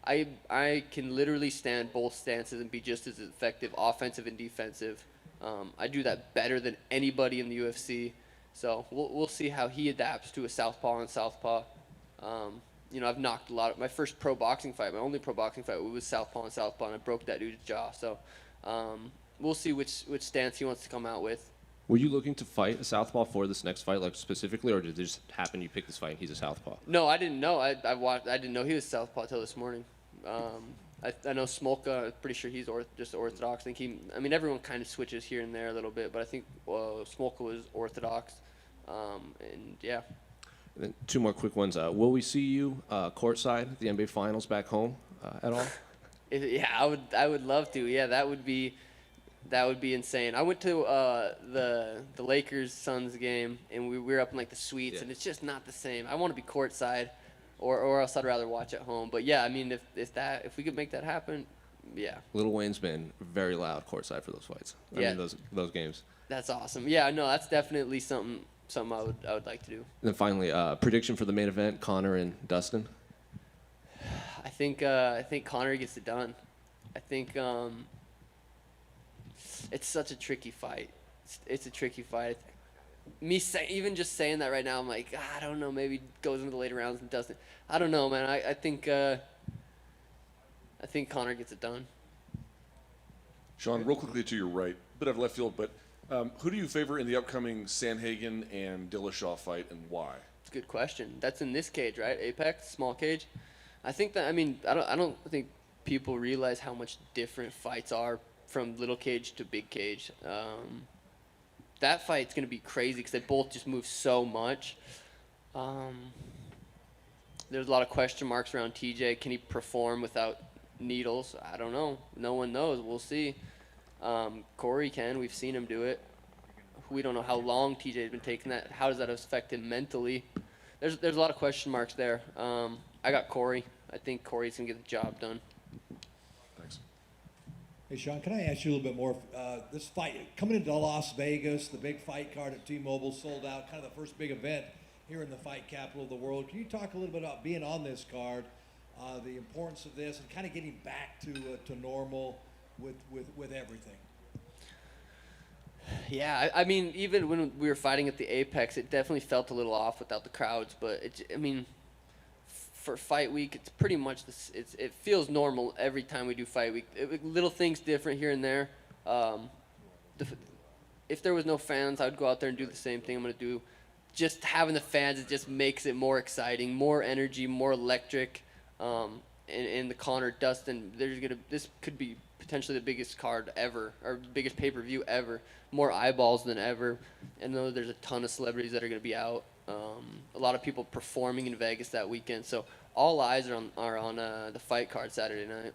I can literally stand both stances and be just as effective, offensive and defensive. I do that better than anybody in the UFC. So we'll see how he adapts to a southpaw and southpaw. I've knocked a lot of my first pro boxing fight, my only pro boxing fight was southpaw and southpaw, and I broke that dude's jaw. So we'll see which stance he wants to come out with. Were you looking to fight a southpaw for this next fight, like specifically, or did it just happen you picked this fight and he's a southpaw? No, I didn't know. I didn't know he was southpaw till this morning. I know Smolka. I'm pretty sure he's just orthodox. I think everyone kind of switches here and there a little bit, but I think Smolka was orthodox. And yeah. And then 2 more quick ones. Will we see you courtside at the NBA Finals back home at all? Yeah, I would love to. Yeah, that would be insane. I went to the Lakers Suns game, and we were up in like the suites, and it's just not the same. I want to be courtside, or else I'd rather watch at home. But yeah, I mean, if we could make that happen, yeah. Lil Wayne's been very loud courtside for those fights. I mean, those games. That's awesome. Yeah, no, that's definitely something I would like to do. And then finally, prediction for the main event: Conor and Dustin. I think Conor gets it done. I think it's such a tricky fight. It's a tricky fight. Even just saying that right now, I'm like, I don't know. Maybe goes into the later rounds and doesn't. I don't know, man. I think Conor gets it done. Sean, real quickly to your right, bit of left field, but who do you favor in the upcoming Hagen and Dillashaw fight, and why? It's a good question. That's in this cage, right? Apex, small cage. I think that. I don't think people realize how much different fights are from little cage to big cage. That fight's going to be crazy because they both just move so much. There's a lot of question marks around TJ. Can he perform without needles? I don't know. No one knows. We'll see. Corey can. We've seen him do it. We don't know how long TJ's been taking that. How does that affect him mentally? There's a lot of question marks there. I got Corey. I think Corey's going to get the job done. Hey, Sean, can I ask you a little bit more? This fight, coming into Las Vegas, the big fight card at T-Mobile sold out, kind of the first big event here in the fight capital of the world. Can you talk a little bit about being on this card, the importance of this, and kind of getting back to normal with everything? Yeah, even when we were fighting at the Apex, it definitely felt a little off without the crowds, but for fight week, it's pretty much it feels normal every time we do fight week. Little things different here and there. If there was no fans, I would go out there and do the same thing I'm going to do. Just having the fans, it just makes it more exciting, more energy, more electric. And the Conor Dustin, this could be potentially the biggest card ever, or biggest pay-per-view ever. More eyeballs than ever. And there's a ton of celebrities that are going to be out. A lot of people performing in Vegas that weekend, so all eyes are on the fight card Saturday night.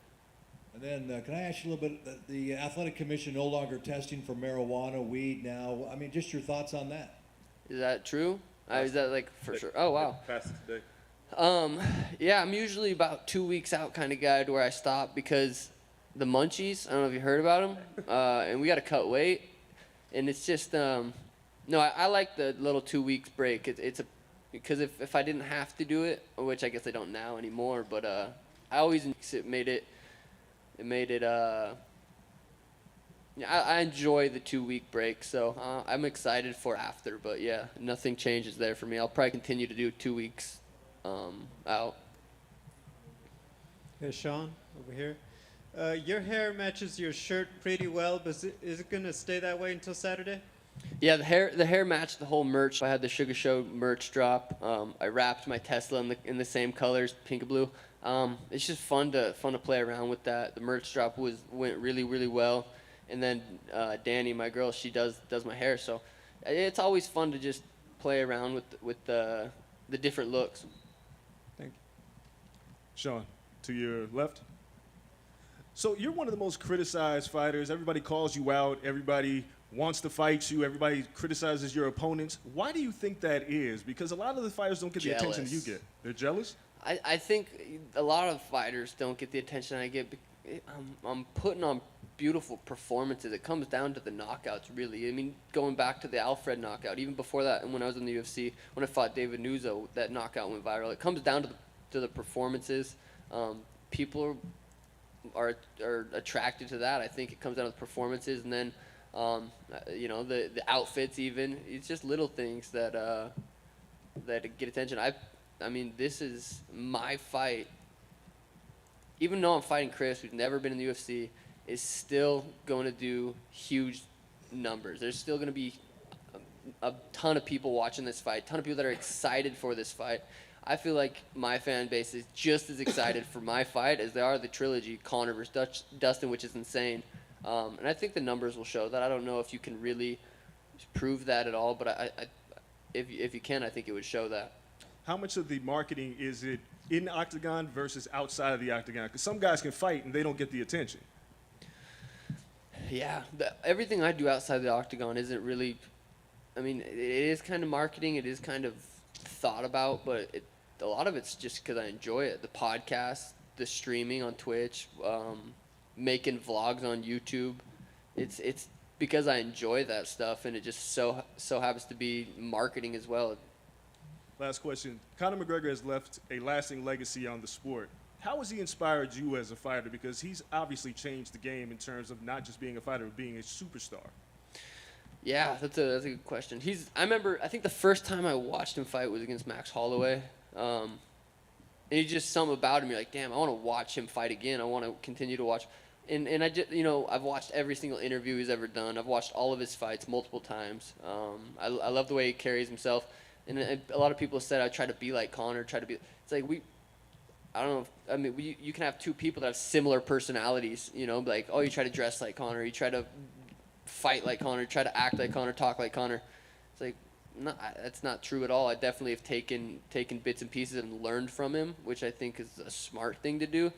And then can I ask you a little bit, the Athletic Commission no longer testing for marijuana, weed now. Just your thoughts on that? Is that true? Is that like for sure? Oh, wow. Passed it today. Yeah, I'm usually about 2 weeks out kind of guy to where I stop because the munchies, I don't know if you heard about them, and we got to cut weight, and it's just, no, I like the little 2 weeks break. Because if I didn't have to do it, which I guess I don't now anymore, but I always made it. I enjoy the 2 week break, so I'm excited for after. But yeah, nothing changes there for me. I'll probably continue to do 2 weeks out. Hey, Sean, over here. Your hair matches your shirt pretty well, but is it gonna stay that way until Saturday? Yeah, the hair matched the whole merch. I had the Sugar Show merch drop. I wrapped my Tesla in the same colors, pink and blue. It's just fun to play around with that. The merch drop went really, really well. And then Danny, my girl, she does my hair, so it's always fun to just play around with the different looks. Thank you. Sean, to your left. So you're one of the most criticized fighters. Everybody calls you out. Everybody wants to fight you. Everybody criticizes your opponents. Why do you think that is? Because a lot of the fighters don't get the attention you get. They're jealous? I think a lot of fighters don't get the attention I get. I'm putting on beautiful performances. It comes down to the knockouts, really. Going back to the Alfred knockout, even before that, and when I was in the UFC, when I fought David Nuzzo, that knockout went viral. It comes down to the performances. people are attracted to that. I think it comes down to the performances, and then the outfits. Even it's just little things that get attention. I mean, this is my fight. Even though I'm fighting Chris, who's never been in the UFC, is still going to do huge numbers. There's still going to be a ton of people watching this fight, a ton of people that are excited for this fight. I feel like my fan base is just as excited for my fight as they are the trilogy, Conor versus Dustin, which is insane. And I think the numbers will show that. I don't know if you can really prove that at all, but if you can, I think it would show that. How much of the marketing is it in the octagon versus outside of the octagon? Because some guys can fight and they don't get the attention. Yeah, everything I do outside the octagon isn't really. I mean, it is kind of marketing. It is kind of thought about, but a lot of it's just because I enjoy it. The podcast, the streaming on Twitch, making vlogs on YouTube. It's because I enjoy that stuff, and it just so happens to be marketing as well. Last question. Conor McGregor has left a lasting legacy on the sport. How has he inspired you as a fighter? Because he's obviously changed the game in terms of not just being a fighter, but being a superstar. Yeah, that's a good question. I think the first time I watched him fight was against Max Holloway. And he's just something about him. You're like, damn, I want to watch him fight again. I want to continue to watch. And I just, I've watched every single interview he's ever done. I've watched all of his fights multiple times. I love the way he carries himself. And a lot of people said I try to be like Conor. It's like I don't know. I mean, you can have two people that have similar personalities. Like, oh, you try to dress like Conor. You try to fight like Conor. Try to act like Conor. Talk like Conor. It's like, no, that's not true at all. I definitely have taken bits and pieces and learned from him, which I think is a smart thing to do.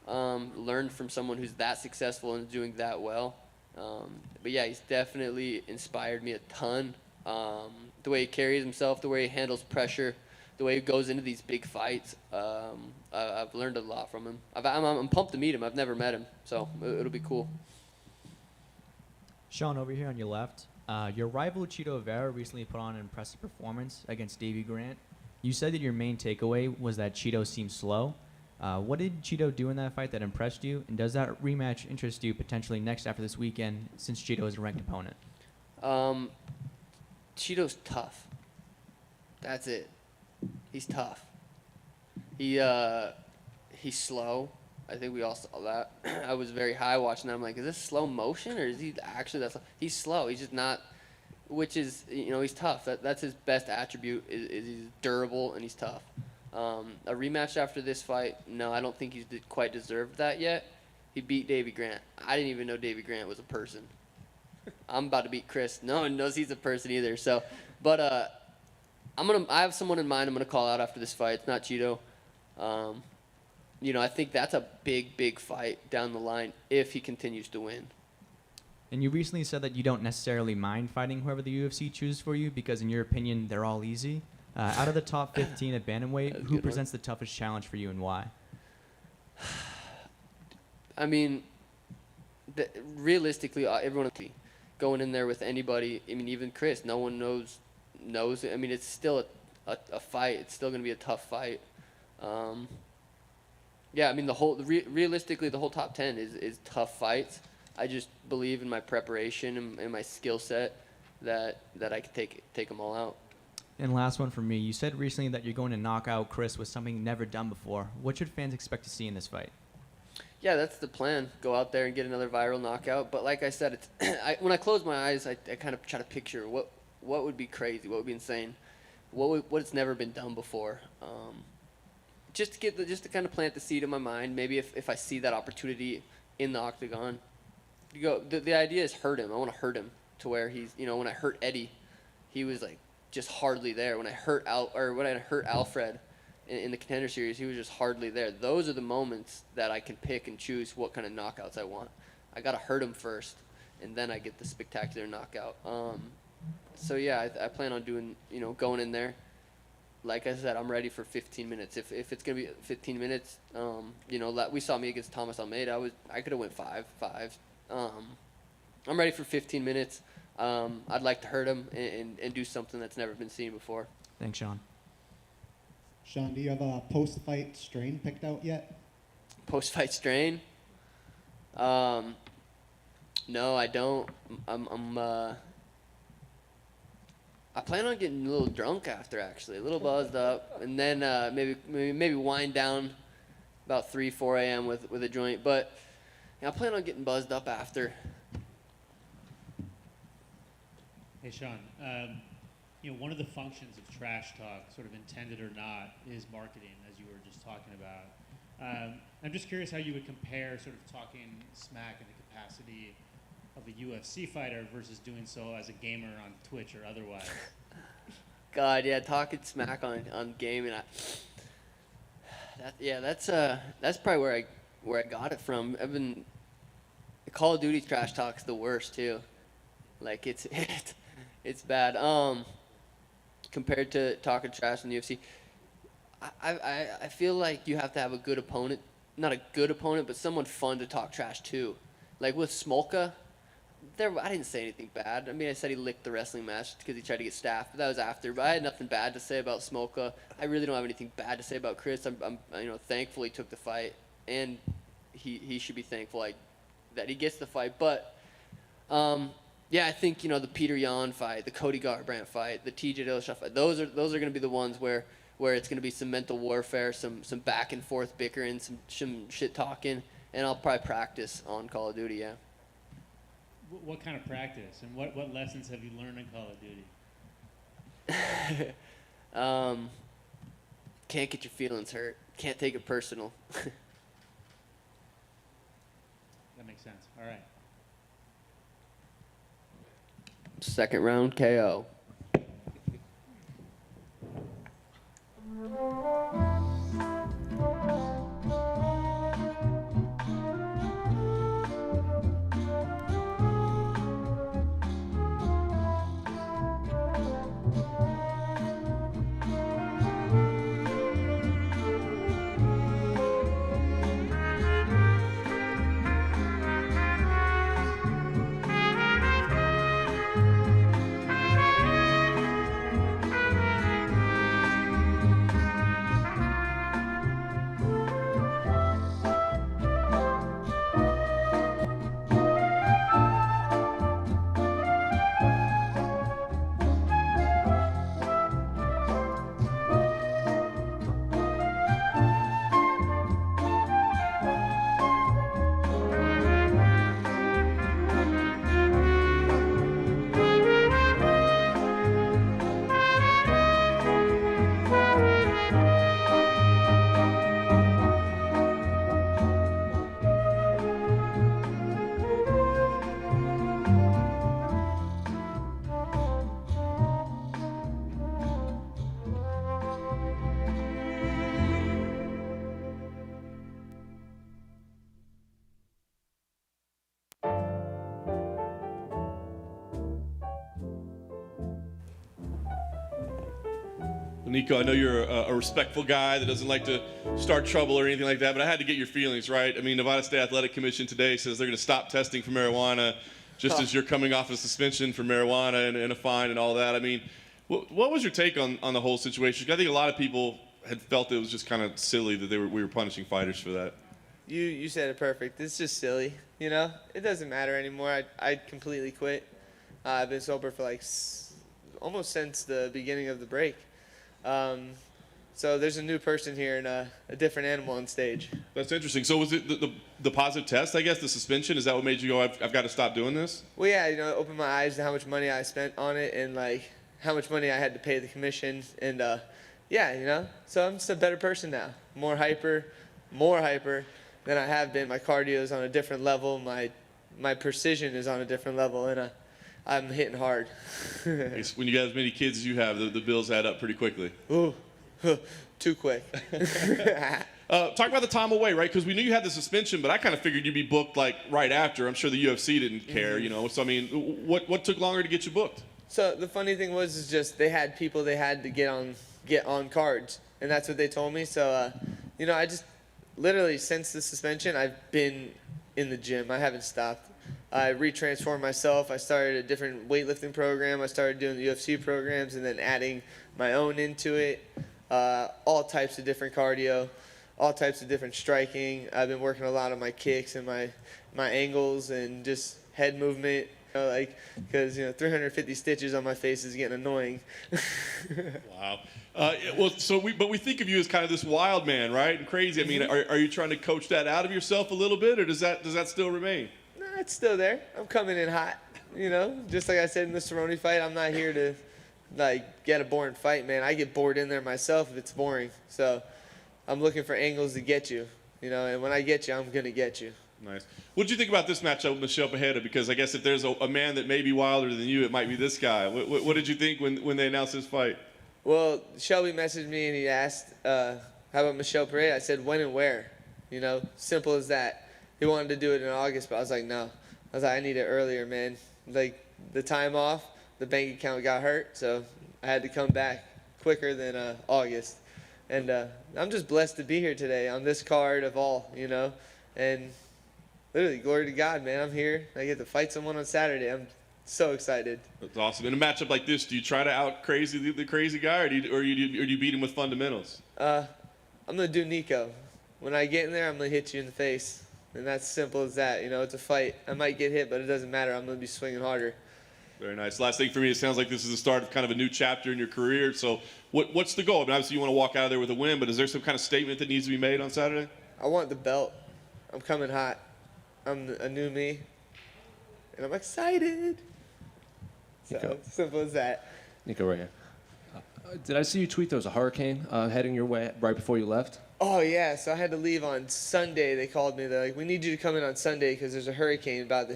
Learn from someone who's that successful and doing that well. But yeah, he's definitely inspired me a ton. The way he carries himself, the way he handles pressure, the way he goes into these big fights. I've learned a lot from him. I'm pumped to meet him. I've never met him, so it'll be cool. Sean, over here on your left, your rival Chito Vera recently put on an impressive performance against Davey Grant. You said that your main takeaway was that Chito seemed slow. What did Chito do in that fight that impressed you, and does that rematch interest you potentially next after this weekend since Chito is a ranked opponent? Chito's tough. That's it. He's tough. He's slow. I think we all saw that. I was very high watching that. I'm like, is this slow motion or is he actually that slow? He's slow. He's just not, which is, he's tough. That's his best attribute is he's durable and he's tough. A rematch after this fight, no, I don't think he's quite deserved that yet. He beat Davey Grant. I didn't even know Davey Grant was a person. I'm about to beat Chris. No one knows he's a person either. So, but I have someone in mind I'm gonna call out after this fight. It's not Chito. I think that's a big fight down the line if he continues to win. And you recently said that you don't necessarily mind fighting whoever the UFC chooses for you because, in your opinion, they're all easy. Out of the top 15 at Bantamweight, who presents the toughest challenge for you and why? I mean, realistically, everyone going in there with anybody. I mean, even Chris, no one knows. I mean, it's still a fight. It's still going to be a tough fight. Yeah, I mean, realistically, the whole top 10 is tough fights. I just believe in my preparation and my skill set that I can take them all out. And last one from me. You said recently that you're going to knock out Chris with something never done before. What should fans expect to see in this fight? Yeah, that's the plan. Go out there and get another viral knockout. But like I said, when I close my eyes, I kind of try to picture what would be crazy, what would be insane, what's never been done before. Just to kind of plant the seed in my mind. Maybe if I see that opportunity in the octagon, the idea is hurt him. I want to hurt him to where he's, when I hurt Eddie, he was like just hardly there. When I hurt Alfred in the contender series, he was just hardly there. Those are the moments that I can pick and choose what kind of knockouts I want. I got to hurt him first, and then I get the spectacular knockout. So yeah, I plan on doing, going in there. Like I said, I'm ready for 15 minutes. If it's gonna be 15 minutes, we saw me against Thomas Almeida. I could have went 5. I'm ready for 15 minutes. I'd like to hurt him and do something that's never been seen before. Thanks, Sean. Sean, do you have a post-fight strain picked out yet? Post-fight strain? No, I don't. I plan on getting a little drunk after, actually, a little buzzed up, and then maybe wind down about 3, 4 a.m. with a joint. But I plan on getting buzzed up after. Hey, Sean. One of the functions of trash talk, sort of intended or not, is marketing, as you were just talking about. I'm just curious how you would compare sort of talking smack in the capacity of a UFC fighter versus doing so as a gamer on Twitch or otherwise. God, yeah, talking smack on gaming. That's probably where I got it from. Call of Duty trash talk's the worst too. Like it's bad. Compared to talking trash in the UFC, I feel like you have to have a good opponent, not a good opponent, but someone fun to talk trash to. Like with Smolka, I didn't say anything bad. I mean, I said he licked the wrestling match because he tried to get staffed, but that was after. But I had nothing bad to say about Smolka. I really don't have anything bad to say about Chris. I'm thankful he took the fight, and he should be thankful that he gets the fight. But yeah, I think the Peter Yan fight, the Cody Garbrandt fight, the TJ Dillashaw fight. Those are going to be the ones where it's going to be some mental warfare, some back and forth bickering, some shit talking, and I'll probably practice on Call of Duty. Yeah. What kind of practice, and what lessons have you learned in Call of Duty? Can't get your feelings hurt. Can't take it personal. That makes sense. All right. Second round KO. Nico, I know you're a respectful guy that doesn't like to start trouble or anything like that, but I had to get your feelings, right? I mean, Nevada State Athletic Commission today says they're going to stop testing for marijuana just as you're coming off a suspension for marijuana and a fine and all that. I mean, what was your take on the whole situation? I think a lot of people had felt it was just kind of silly that we were punishing fighters for that. You said it perfect. It's just silly, you know? It doesn't matter anymore. I completely quit. I've been sober for almost since the beginning of the break. So there's a new person here and a different animal on stage. That's interesting. So was it the positive test, I guess, the suspension? Is that what made you go, I've got to stop doing this? Well, yeah, it opened my eyes to how much money I spent on it and, how much money I had to pay the commission. And, so I'm just a better person now. More hyper than I have been. My cardio is on a different level. My precision is on a different level, and I'm hitting hard. When you got as many kids as you have, the bills add up pretty quickly. Ooh, too quick. Talk about the time away, right? Because we knew you had the suspension, but I kind of figured you'd be booked right after. I'm sure the UFC didn't care, So I mean, what took longer to get you booked? So the funny thing was just they had people they had to get on cards, and that's what they told me. So I just literally since the suspension I've been in the gym. I haven't stopped. I retransformed myself. I started a different weightlifting program. I started doing the UFC programs and then adding my own into it. All types of different cardio. all types of different striking. I've been working a lot on my kicks and my angles and just head movement. Like, because 350 stitches on my face is getting annoying. Wow. But we think of you as kind of this wild man, right? And crazy. I mean, are you trying to coach that out of yourself a little bit, or does that still remain? Nah, it's still there. I'm coming in hot. Just like I said in the Cerrone fight, I'm not here to get a boring fight, man. I get bored in there myself if it's boring. So I'm looking for angles to get you, and when I get you, I'm gonna get you. Nice. What did you think about this matchup with Michel Pereira? Because I guess if there's a man that may be wilder than you, it might be this guy. What did you think when they announced this fight? Well, Shelby messaged me and he asked, how about Michel Pereira? I said, when and where? Simple as that. He wanted to do it in August, but I was like, no. I was like, I need it earlier, man. Like, the time off, the bank account got hurt, so I had to come back quicker than August. And I'm just blessed to be here today on this card of all, and literally, glory to God, man. I'm here. I get to fight someone on Saturday. I'm so excited. That's awesome. In a matchup like this, do you try to out crazy the crazy guy, or do you beat him with fundamentals? I'm gonna do Nico. When I get in there, I'm gonna hit you in the face, and that's simple as that. It's a fight. I might get hit, but it doesn't matter. I'm gonna be swinging harder. Very nice. Last thing for me, it sounds like this is the start of kind of a new chapter in your career. So, what's the goal? I mean, obviously you want to walk out of there with a win, but is there some kind of statement that needs to be made on Saturday? I want the belt. I'm coming hot. I'm a new me, and I'm excited. So, simple as that. Nico, right here. Did I see you tweet there was a hurricane heading your way right before you left? Oh, yeah. So I had to leave on Sunday. They called me. They're like, we need you to come in on Sunday because there's a hurricane about to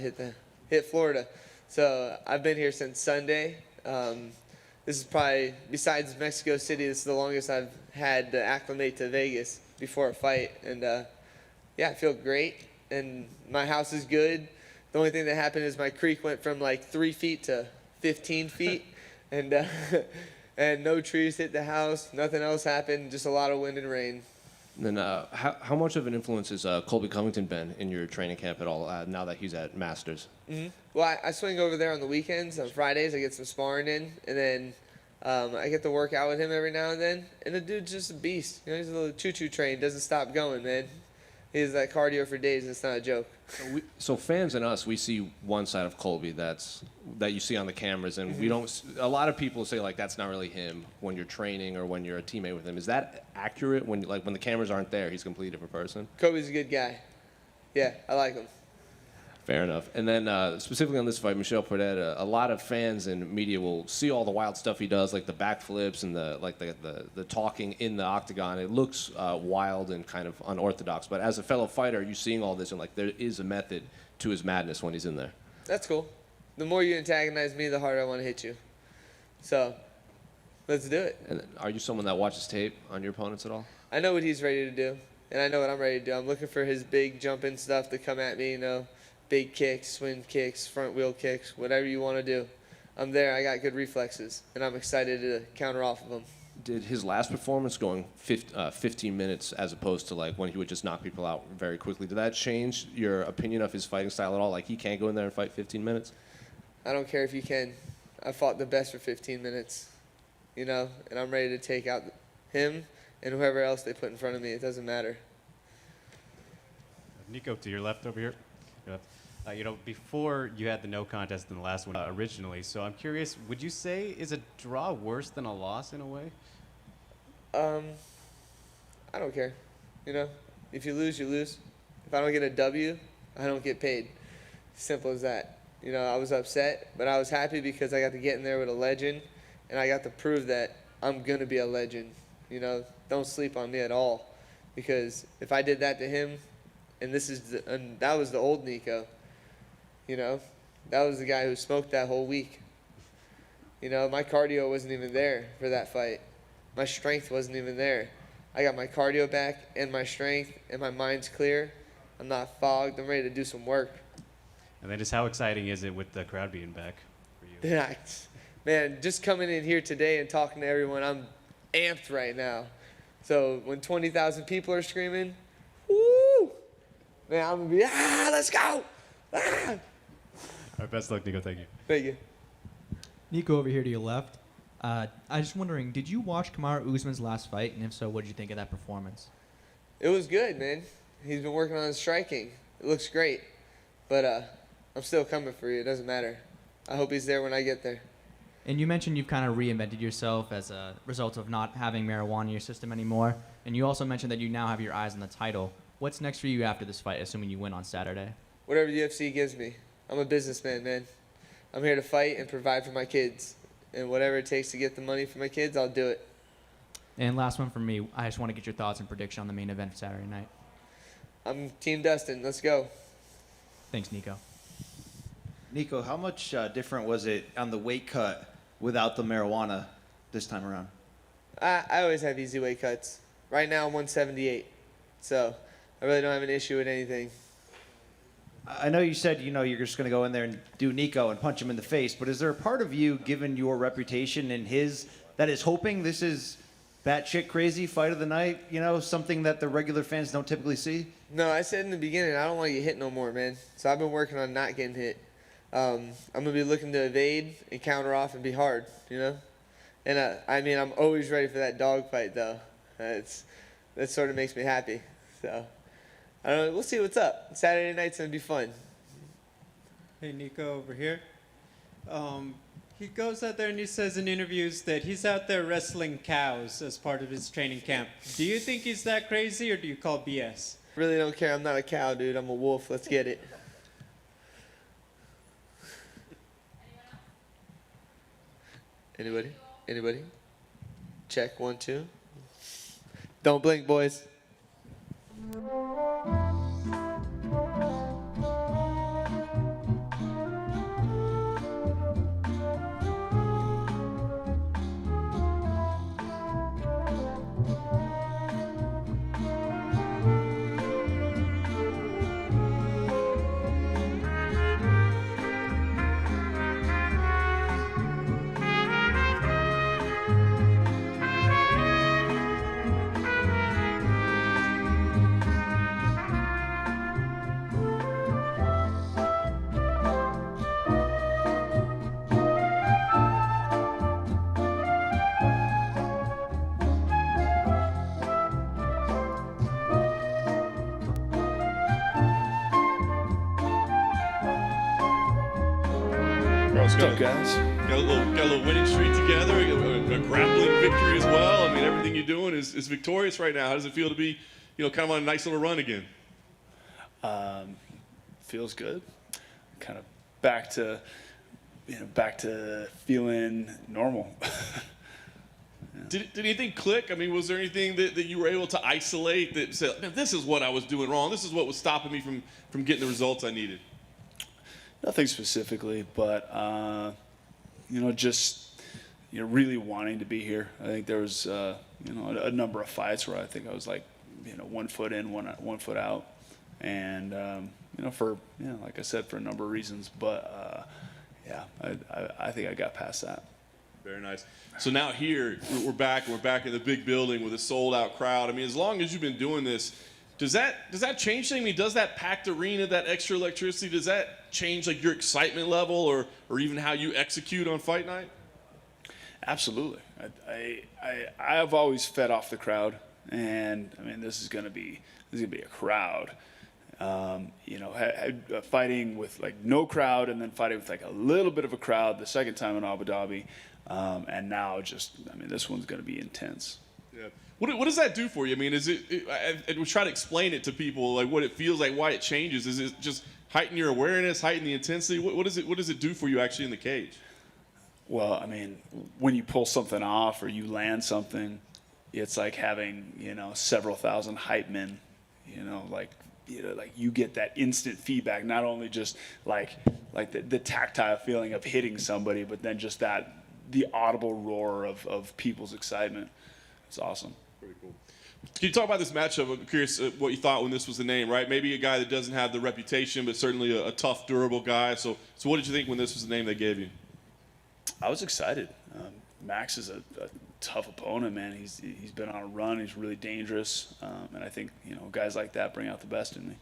hit Florida. So I've been here since Sunday. This is probably, besides Mexico City, this is the longest I've had to acclimate to Vegas before a fight. And, I feel great. And my house is good. The only thing that happened is my creek went from like 3 feet to 15 feet, and no trees hit the house. Nothing else happened. Just a lot of wind and rain. And then, how much of an influence has Colby Covington been in your training camp at all? Now that he's at Masters. Mm-hmm. Well, I swing over there on the weekends. On Fridays, I get some sparring in, and then I get to work out with him every now and then. And the dude's just a beast. He's a little choo-choo train. Doesn't stop going, man. He has that cardio for days. It's not a joke. So fans and us, we see one side of Colby that you see on the cameras, and we don't. A lot of people say like that's not really him when you're training or when you're a teammate with him. Is that accurate? When the cameras aren't there, he's a completely different person. Kobe's a good guy. Yeah, I like him. Fair enough. And then specifically on this fight, Michel Pereira, a lot of fans and media will see all the wild stuff he does, like the backflips and the talking in the octagon. It looks wild and kind of unorthodox. But as a fellow fighter, are you seeing all this and like there is a method to his madness when he's in there? That's cool. The more you antagonize me, the harder I want to hit you. So let's do it. And are you someone that watches tape on your opponents at all? I know what he's ready to do, and I know what I'm ready to do. I'm looking for his big jumping stuff to come at me, big kicks, swing kicks, front wheel kicks, whatever you want to do. I'm there. I got good reflexes, and I'm excited to counter off of them. Did his last performance going 15 minutes as opposed to like when he would just knock people out very quickly, did that change your opinion of his fighting style at all? Like he can't go in there and fight 15 minutes? I don't care if you can. I fought the best for 15 minutes, and I'm ready to take out him and whoever else they put in front of me. It doesn't matter. Nico, to your left over here. Before you had the no contest in the last one originally, so I'm curious, would you say is a draw worse than a loss in a way? I don't care. If you lose, you lose. If I don't get a W, I don't get paid. Simple as that. I was upset, but I was happy because I got to get in there with a legend, and I got to prove that I'm going to be a legend. Don't sleep on me at all, because if I did that to him, and that was the old Nico, that was the guy who smoked that whole week. My cardio wasn't even there for that fight. My strength wasn't even there. I got my cardio back and my strength, and my mind's clear. I'm not fogged. I'm ready to do some work. And then just how exciting is it with the crowd being back for you? Yeah, man, just coming in here today and talking to everyone, I'm amped right now. So when 20,000 people are screaming, woo, man, I'm going to be, let's go. Ah. All right, best luck, Nico. Thank you. Thank you. Nico over here to your left. I was just wondering, did you watch Kamaru Usman's last fight? And if so, what did you think of that performance? It was good, man. He's been working on his striking. It looks great. But I'm still coming for you. It doesn't matter. I hope he's there when I get there. And you mentioned you've kind of reinvented yourself as a result of not having marijuana in your system anymore. And you also mentioned that you now have your eyes on the title. What's next for you after this fight, assuming you win on Saturday? Whatever the UFC gives me. I'm a businessman, man. I'm here to fight and provide for my kids. And whatever it takes to get the money for my kids, I'll do it. And last one from me, I just want to get your thoughts and prediction on the main event Saturday night. I'm Team Dustin. Let's go. Thanks, Nico. Nico, how much different was it on the weight cut without the marijuana this time around? I always have easy weight cuts. Right now I'm 178. So I really don't have an issue with anything. I know you said, you're just going to go in there and do Nico and punch him in the face, but is there a part of you, given your reputation and his, that is hoping this is batshit crazy fight of the night, something that the regular fans don't typically see? No, I said in the beginning, I don't want to get hit no more, man. So I've been working on not getting hit. I'm going to be looking to evade and counter off and be hard, And I'm always ready for that dog fight, though. That sort of makes me happy. So I don't know. We'll see what's up. Saturday night's going to be fun. Hey, Nico, over here. He goes out there and he says in interviews that he's out there wrestling cows as part of his training camp. Do you think he's that crazy, or do you call BS? Really don't care. I'm not a cow, dude. I'm a wolf. Let's get it. Anybody? Anybody? Check, 1, 2. Don't blink, boys. What's up, guys? Got a little winning streak together, a grappling victory as well. I mean, everything you're doing is victorious right now. How does it feel to be, kind of on a nice little run again? Feels good. Kind of back to feeling normal. Did anything click? I mean, was there anything that you were able to isolate that said, man, this is what I was doing wrong. This is what was stopping me from getting the results I needed? Nothing specifically, but just really wanting to be here. I think there was a number of fights where I think I was like 1 foot in, one foot out, and like I said, for a number of reasons. But I think I got past that. Very nice. So now here we're back in the big building with a sold out crowd. I mean, as long as you've been doing this, does that change things? I mean, does that packed arena, that extra electricity, does that change like your excitement level or even how you execute on fight night? Absolutely. I've always fed off the crowd, and I mean this is gonna be a crowd. Fighting with like no crowd and then fighting with like a little bit of a crowd the second time in Abu Dhabi, and now this one's gonna be intense. Yeah. What does that do for you? I mean, I would try to explain it to people, like what it feels like, why it changes. Is it just heighten your awareness, heighten the intensity? What does it do for you actually in the cage? Well, I mean, when you pull something off or you land something, it's like having, several thousand hype men, like you get that instant feedback, not only just like the tactile feeling of hitting somebody, but then just the audible roar of people's excitement. It's awesome. Pretty cool. Can you talk about this matchup? I'm curious what you thought when this was the name, right? Maybe a guy that doesn't have the reputation, but certainly a tough, durable guy. So what did you think when this was the name they gave you? I was excited. Max is a tough opponent, man. He's been on a run. He's really dangerous, and I think guys like that bring out the best in me.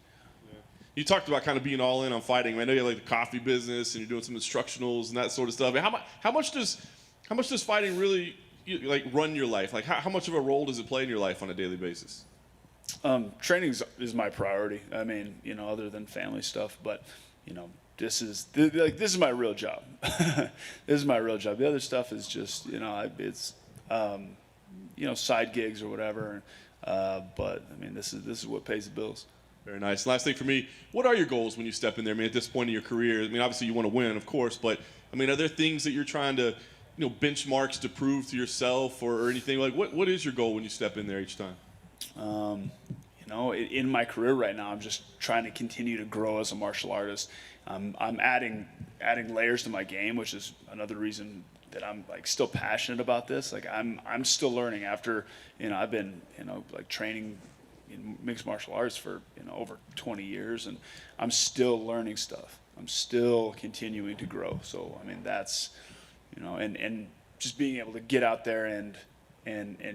Yeah. You talked about kind of being all in on fighting. I know you have like the coffee business and you're doing some instructionals and that sort of stuff. How much does fighting really run your life? Like how much of a role does it play in your life on a daily basis? Training is my priority. I mean, you know, other than family stuff, but you know, this is my real job. This is my real job. The other stuff is just, you know, it's you know, side gigs or whatever. But I mean, this is what pays the bills. Very nice. Last thing for me, what are your goals when you step in there? I mean, at this point in your career, I mean, obviously you want to win, of course, but I mean, are there things that you're trying to, you know, benchmarks to prove to yourself or anything? Like, what is your goal when you step in there each time? You know, in my career right now, I'm just trying to continue to grow as a martial artist. I'm adding layers to my game, which is another reason that I'm like still passionate about this. Like I'm still learning after, you know, I've been, you know, like training in mixed martial arts for, you know, over 20 years, and I'm still learning stuff. I'm still continuing to grow. So I mean, that's, you know, and just being able to get out there and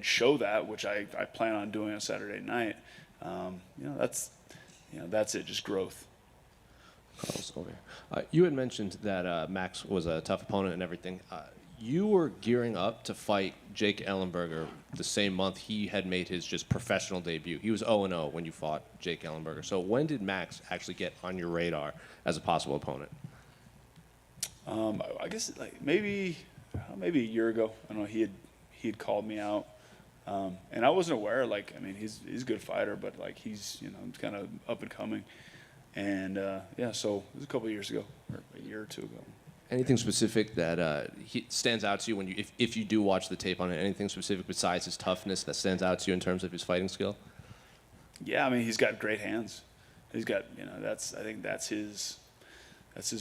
show that, which I plan on doing on Saturday night. You know, that's it, just growth. Carlos, over here. You had mentioned that Max was a tough opponent and everything. You were gearing up to fight Jake Ellenberger the same month he had made his just professional debut. He was 0-0 when you fought Jake Ellenberger. So when did Max actually get on your radar as a possible opponent? I guess like maybe a year ago. I don't know. He had called me out, and I wasn't aware. Like, I mean, he's a good fighter, but like he's, you know, kind of up and coming. And yeah, so it was a couple of years ago, or a year or two ago. Anything specific that stands out to you when you, if you do watch the tape on it? Anything specific besides his toughness that stands out to you in terms of his fighting skill? Yeah, I mean, he's got great hands. He's got, you know, I think that's his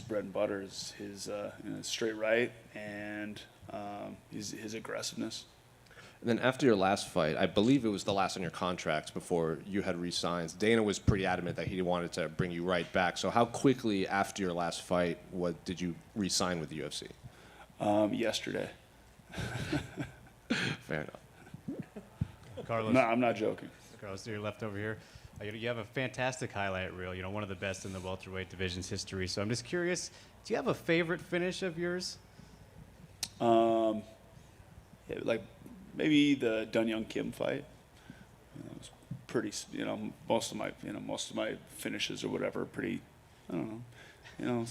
bread and butter, is his you know, straight right and his aggressiveness. And then after your last fight, I believe it was the last on your contracts before you had re-signed, Dana was pretty adamant that he wanted to bring you right back. So how quickly after your last fight did you re-sign with the UFC? Yesterday. Fair enough. Carlos. No, I'm not joking. Carlos, to your left over here. You have a fantastic highlight reel, you know, one of the best in the welterweight division's history. So I'm just curious, do you have a favorite finish of yours? Yeah, like maybe the Dun Young Kim fight. You know, it was pretty, you know, most of my finishes or whatever are pretty, I don't know, you know,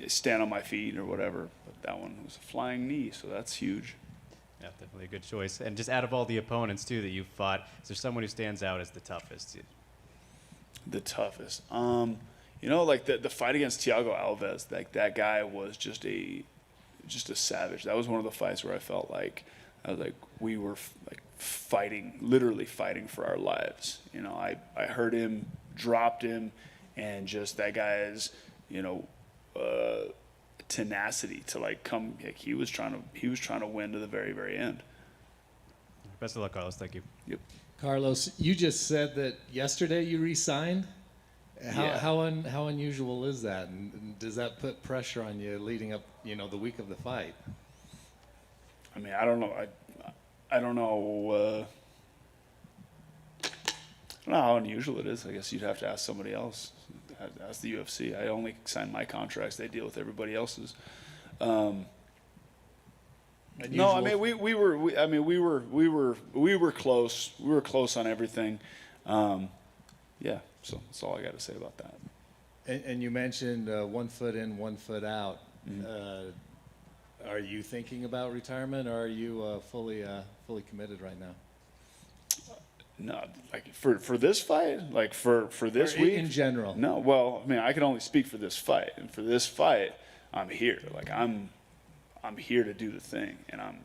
stand on my feet or whatever. But that one was a flying knee, so that's huge. Yeah, definitely a good choice. And just out of all the opponents, too, that you've fought, is there someone who stands out as the toughest? The toughest? You know, like the fight against Thiago Alves, like that guy was just a savage. That was one of the fights where I felt like we were like fighting, literally fighting for our lives. You know, I heard him, dropped him, and just that guy's, you know, tenacity to like come. Like he was trying to win to the very, very end. Best of luck, Carlos. Thank you. Yep. Carlos, you just said that yesterday you re-signed. Yeah. How unusual is that, and does that put pressure on you leading up, you know, the week of the fight? I mean, I don't know. I don't know. I don't know how unusual it is. I guess you'd have to ask somebody else. Ask the UFC. I only sign my contracts. They deal with everybody else's. No, I mean we were close. We were close on everything. Yeah. So that's all I got to say about that. And you mentioned 1 foot in, 1 foot out. Mm-hmm. Are you thinking about retirement, or are you fully committed right now? No, like for this fight, like for this week in general. No, well, I mean, I can only speak for this fight, and for this fight, I'm here. Like I'm here to do the thing, and I'm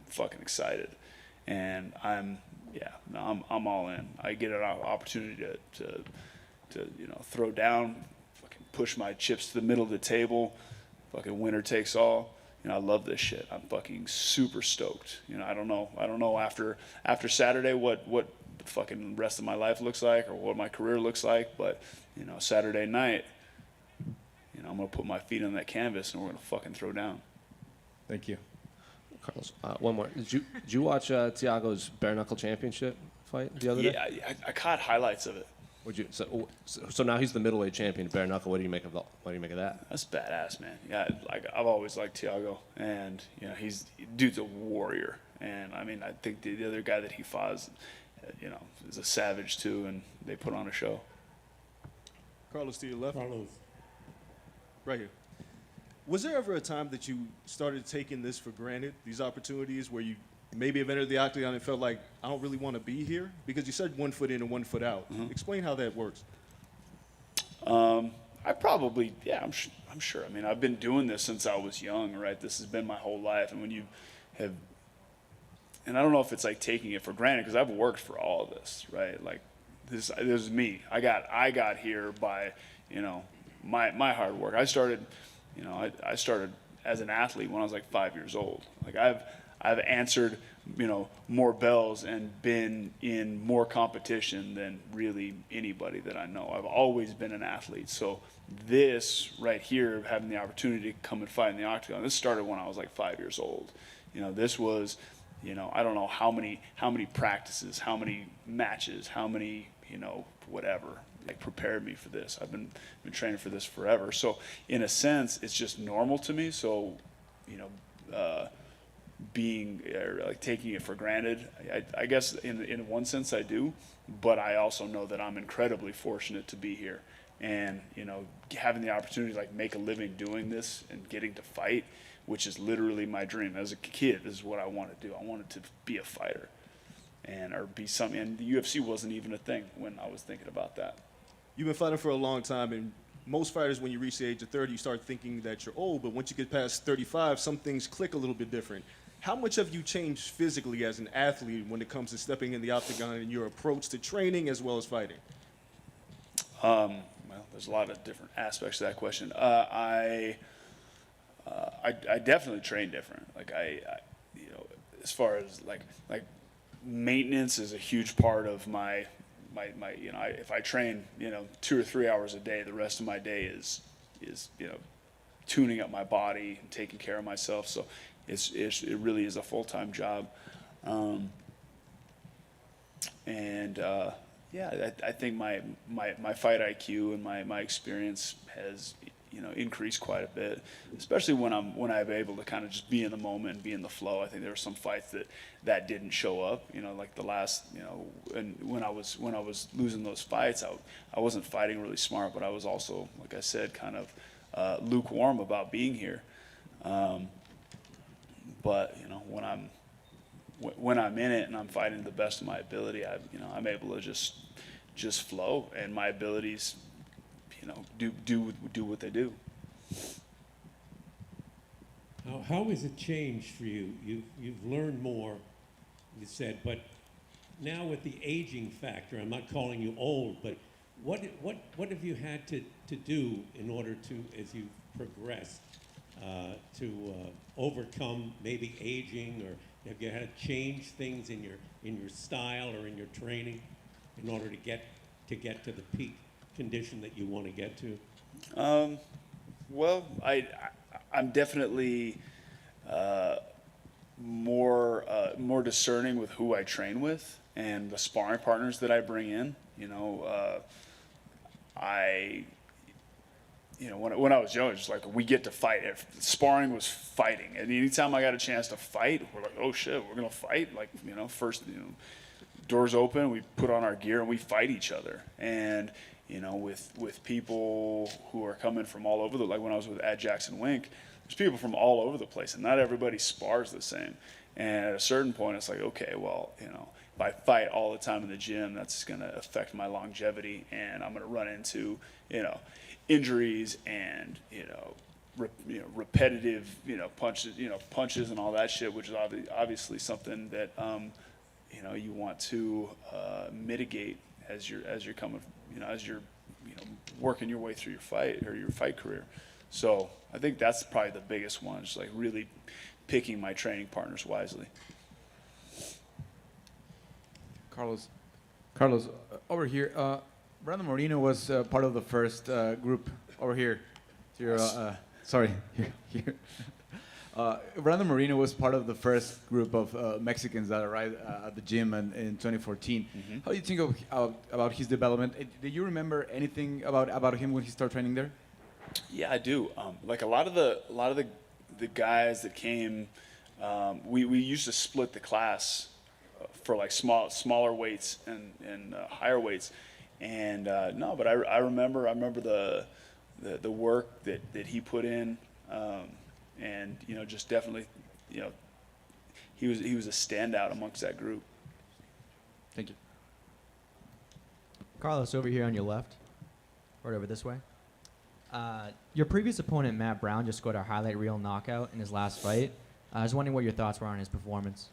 fucking excited, and I'm all in. I get an opportunity to throw down, fucking push my chips to the middle of the table, fucking winner takes all. You know, I love this shit. I'm fucking super stoked. You know, I don't know after Saturday what the fucking rest of my life looks like or what my career looks like, but you know, Saturday night, you know, I'm gonna put my feet on that canvas and we're gonna fucking throw down. Thank you. Carlos, one more. Did you watch Thiago's bare knuckle championship fight the other day? Yeah, I caught highlights of it. Would you? So now he's the middleweight champion, bare knuckle. What do you make of that? That's badass, man. Yeah, like I've always liked Thiago, and you know, dude's a warrior, And I mean, I think the other guy that he fought is, is a savage too, and they put on a show. Carlos, to your left. Carlos. Right here. Was there ever a time that you started taking this for granted, these opportunities where you maybe have entered the octagon and felt like, I don't really want to be here? Because you said 1 foot in and 1 foot out. Explain how that works. I probably, I'm sure. I mean, I've been doing this since I was young, right? This has been my whole life. And when you have, and I don't know if it's like taking it for granted, because I've worked for all of this, right? Like, this is me. I got here by, my hard work. I started, I started as an athlete when I was like 5 years old. Like, I've answered, more bells and been in more competition than really anybody that I know. I've always been an athlete. So this right here, having the opportunity to come and fight in the octagon, this started when I was like 5 years old. This was, I don't know how many practices, how many matches, how many, whatever, like prepared me for this. I've been training for this forever. So in a sense, it's just normal to me. So, being like taking it for granted, I guess in one sense I do, but I also know that I'm incredibly fortunate to be here, and having the opportunity to like make a living doing this and getting to fight, which is literally my dream as a kid. This is what I wanted to do. I wanted to be a fighter, or be something. And the UFC wasn't even a thing when I was thinking about that. You've been fighting for a long time, and most fighters, when you reach the age of 30, you start thinking that you're old, but once you get past 35, some things click a little bit different. How much have you changed physically as an athlete when it comes to stepping in the octagon and your approach to training as well as fighting? Well, there's a lot of different aspects to that question. I definitely train different. Like as far as like maintenance is a huge part of my if I train 2 or 3 hours a day, the rest of my day is tuning up my body and taking care of myself. So it really is a full-time job. I think my fight IQ and my experience has increased quite a bit, especially when I'm able to kind of just be in the moment and be in the flow. I think there were some fights that didn't show up, like the last, and when I was losing those fights, I wasn't fighting really smart, but I was also, like I said, kind of lukewarm about being here. But when I'm in it and I'm fighting to the best of my ability, I'm able to just flow, and my abilities, do what they do. How has it changed for you? You've learned more, you said, but now with the aging factor, I'm not calling you old, but what have you had to do in order to, as you've progressed, to overcome maybe aging, or have you had to change things in your style or in your training in order to get to the peak condition that you want to get to? Well, I'm definitely more discerning with who I train with and the sparring partners that I bring in. When I was young, it's like we get to fight. Sparring was fighting, and anytime I got a chance to fight, we're like, oh shit, we're gonna fight. Like first, doors open, we put on our gear and we fight each other. And with people who are coming from all over like when I was with Ad Jackson Wink, there's people from all over the place, and not everybody spars the same. And at a certain point, it's like, okay, well, if I fight all the time in the gym, that's gonna affect my longevity, and I'm gonna run into injuries and repetitive punches and all that shit, which is obviously something that you want to mitigate as you're coming, as you're working your way through your fight or your fight career. So I think that's probably the biggest one, just like really picking my training partners wisely. Carlos, over here. Brandon Moreno was part of the first group over here. Here. Brandon Moreno was part of the first group of Mexicans that arrived at the gym in 2014. Mm-hmm. How do you think about his development? Do you remember anything about him when he started training there? Yeah, I do. Like a lot of the guys that came we used to split the class for like smaller weights and higher weights. And no, but I remember the work that he put in, and just definitely, he was a standout amongst that group. Thank you. Carlos, over here on your left, right over this way. Your previous opponent, Matt Brown, just scored a highlight reel knockout in his last fight. I was wondering what your thoughts were on his performance.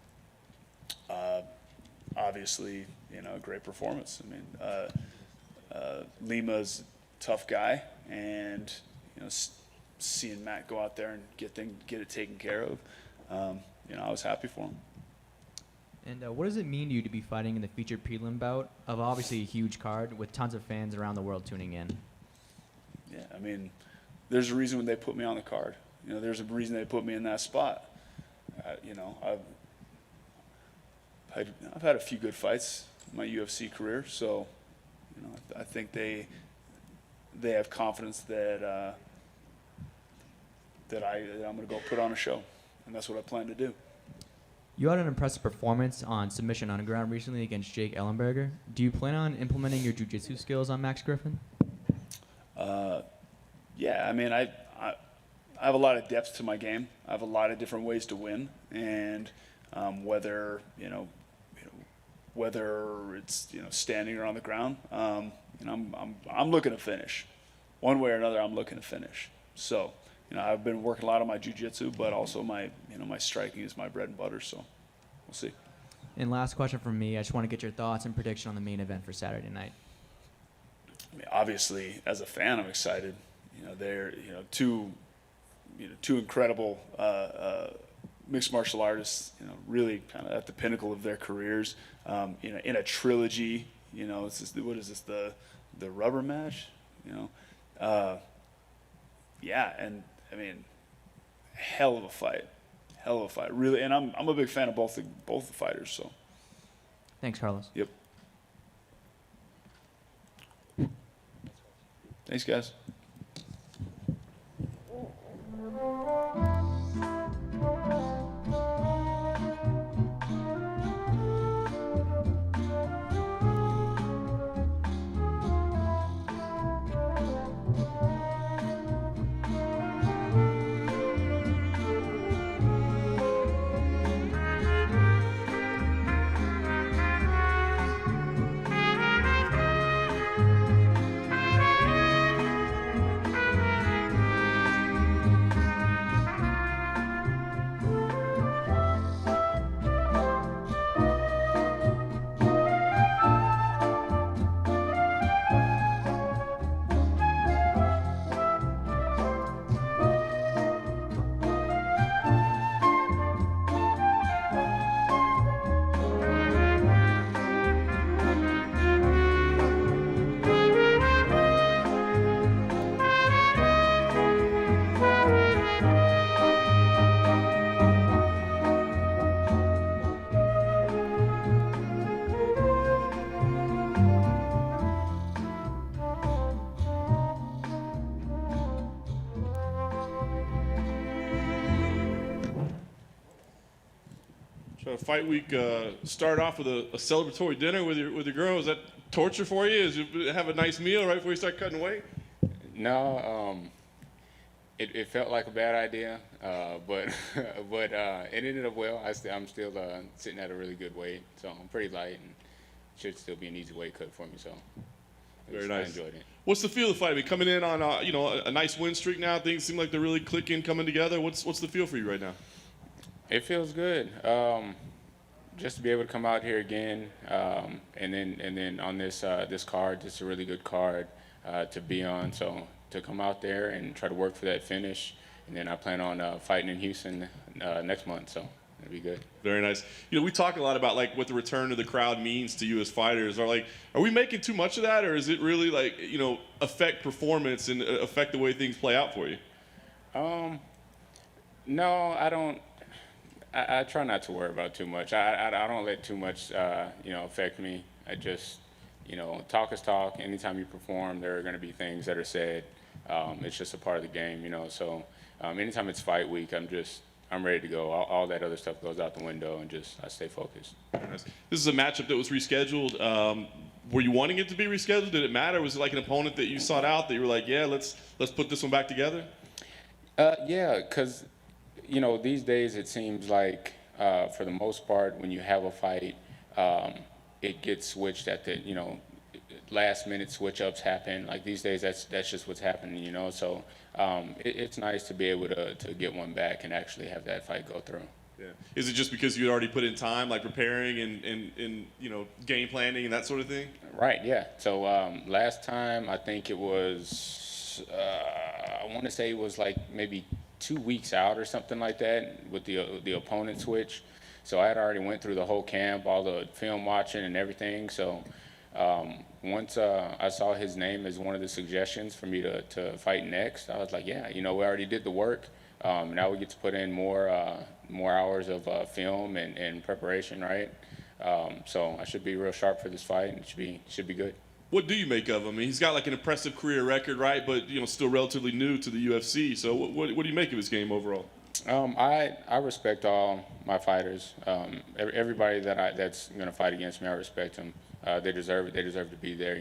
Obviously, a great performance. I mean, Lima's a tough guy, and seeing Matt go out there and get it taken care of, I was happy for him. And what does it mean to you to be fighting in the featured prelim bout of obviously a huge card with tons of fans around the world tuning in? Yeah, I mean, there's a reason when they put me on the card. There's a reason they put me in that spot. I've had a few good fights in my UFC career, so I think they have confidence that I'm going to go put on a show, and that's what I plan to do. You had an impressive performance on Submission Underground recently against Jake Ellenberger. Do you plan on implementing your jiu-jitsu skills on Max Griffin? Yeah, I mean, I have a lot of depth to my game. I have a lot of different ways to win, and whether it's standing or on the ground, I'm looking to finish, one way or another. I'm looking to finish. So I've been working a lot on my jiu-jitsu, but also my striking is my bread and butter. So we'll see. And last question from me. I just want to get your thoughts and prediction on the main event for Saturday night. I mean, obviously, as a fan, I'm excited. They're two incredible mixed martial artists. Really kind of at the pinnacle of their careers. In a trilogy. It's just, what is this, the rubber match? Yeah, and I mean, hell of a fight, really. And I'm a big fan of both the fighters. So. Thanks, Carlos. Yep. Thanks, guys. Fight week start off with a celebratory dinner with your girl. Is that torture for you? Is you have a nice meal right before you start cutting weight? No, it felt like a bad idea, but it ended up well. I'm still sitting at a really good weight, so I'm pretty light and should still be an easy weight cut for me. So very nice. I enjoyed it. What's the feel of the fight? I mean, coming in on a nice win streak now, things seem like they're really clicking, coming together. What's the feel for you right now? It feels good. Just to be able to come out here again, and then on this card, just a really good card to be on. So to come out there and try to work for that finish, and then I plan on fighting in Houston next month. So it'll be good. Very nice. We talk a lot about like what the return of the crowd means to you as fighters. Are we making too much of that, or is it really like affect performance and affect the way things play out for you? No, I don't. I try not to worry about too much. I don't let too much, affect me. I just, talk is talk. Anytime you perform, there are going to be things that are said. It's just a part of the game, So anytime it's fight week, I'm just, I'm ready to go. All that other stuff goes out the window, and just I stay focused. This is a matchup that was rescheduled. Were you wanting it to be rescheduled? Did it matter? Was it like an opponent that you sought out that you were like, yeah, let's put this one back together? Yeah, because these days it seems like for the most part when you have a fight, it gets switched at the last minute switch ups happen. Like these days, that's just what's happening. So it's nice to be able to get one back and actually have that fight go through. Yeah. Is it just because you had already put in time, like preparing and game planning and that sort of thing? Right. Yeah. So last time I think it was I want to say it was like maybe 2 weeks out or something like that with the opponent switch. So I had already went through the whole camp, all the film watching and everything. So once I saw his name as one of the suggestions for me to fight next, I was like, yeah, we already did the work. Now we get to put in more hours of film and preparation, right? So I should be real sharp for this fight, and it should be good. What do you make of him? I mean, he's got like an impressive career record, right? But still relatively new to the UFC. So what do you make of his game overall? I respect all my fighters. Everybody that's going to fight against me, I respect them. They deserve it. They deserve to be there.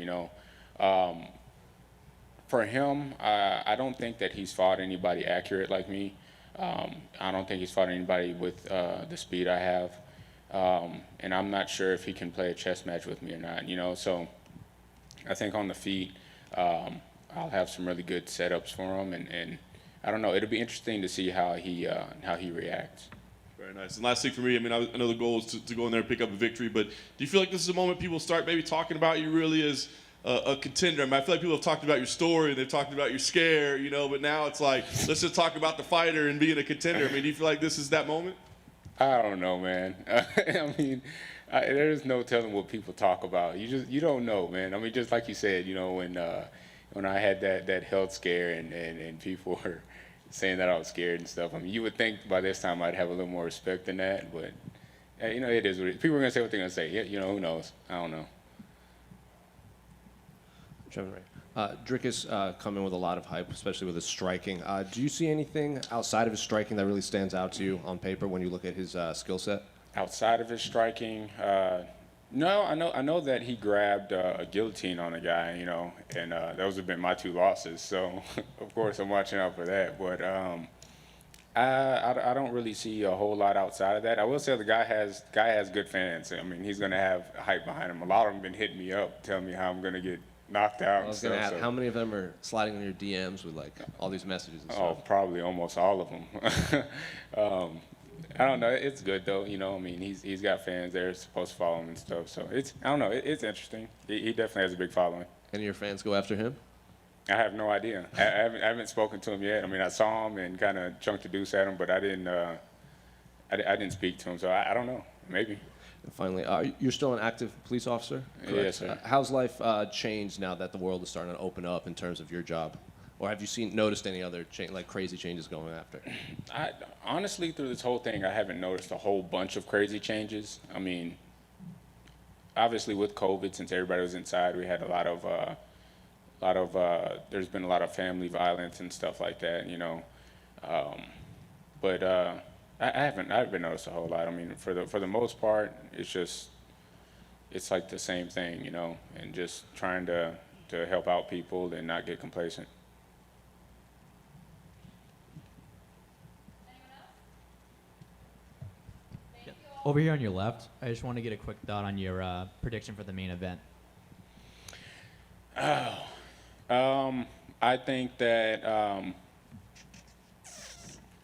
For him, I don't think that he's fought anybody accurate like me. I don't think he's fought anybody with the speed I have. And I'm not sure if he can play a chess match with me or not. So I think on the feet, I'll have some really good setups for him, and I don't know. It'll be interesting to see how he reacts. Very nice. And last thing for me, I mean, I know the goal is to go in there and pick up a victory, but do you feel like this is a moment people start maybe talking about you really as a contender? I mean, I feel like people have talked about your story, they've talked about your scare, but now it's like, let's just talk about the fighter and being a contender. I mean, do you feel like this is that moment? I don't know, man. I mean, there's no telling what people talk about. You don't know, man. I mean, just like you said, when I had that health scare and people were saying that I was scared and stuff. I mean, you would think by this time I'd have a little more respect than that, but it is what it is. People are gonna say what they're gonna say. Yeah, who knows? I don't know. Dricus come in with a lot of hype, especially with his striking. Do you see anything outside of his striking that really stands out to you on paper when you look at his skill set? Outside of his striking, no. I know that he grabbed a guillotine on a guy, and those have been my 2 losses. So of course I'm watching out for that. But I don't really see a whole lot outside of that. I will say the guy has good fans. I mean, he's gonna have hype behind him. A lot of them been hitting me up, telling me how I'm gonna get knocked out. I was going to ask, how many of them are sliding in your DMs with like all these messages and stuff? Probably almost all of them. I don't know. It's good though. I mean, he's got fans there supposed to follow him and stuff. So I don't know. It's interesting. He definitely has a big following. Any of your fans go after him? I have no idea. I haven't spoken to him yet. I mean, I saw him and kind of chunked a deuce at him, but I didn't speak to him. So I don't know. Maybe. And finally, you're still an active police officer, correct? Yes, sir. How's life changed now that the world is starting to open up in terms of your job? Or have you noticed any other crazy changes going after? Honestly, through this whole thing, I haven't noticed a whole bunch of crazy changes. I mean, obviously with COVID, since everybody was inside, we had a lot of there's been a lot of family violence and stuff like that, but I haven't noticed a whole lot. I mean, for the most part, it's like the same thing, and just trying to help out people and not get complacent. Over here on your left, I just want to get a quick thought on your prediction for the main event. I think that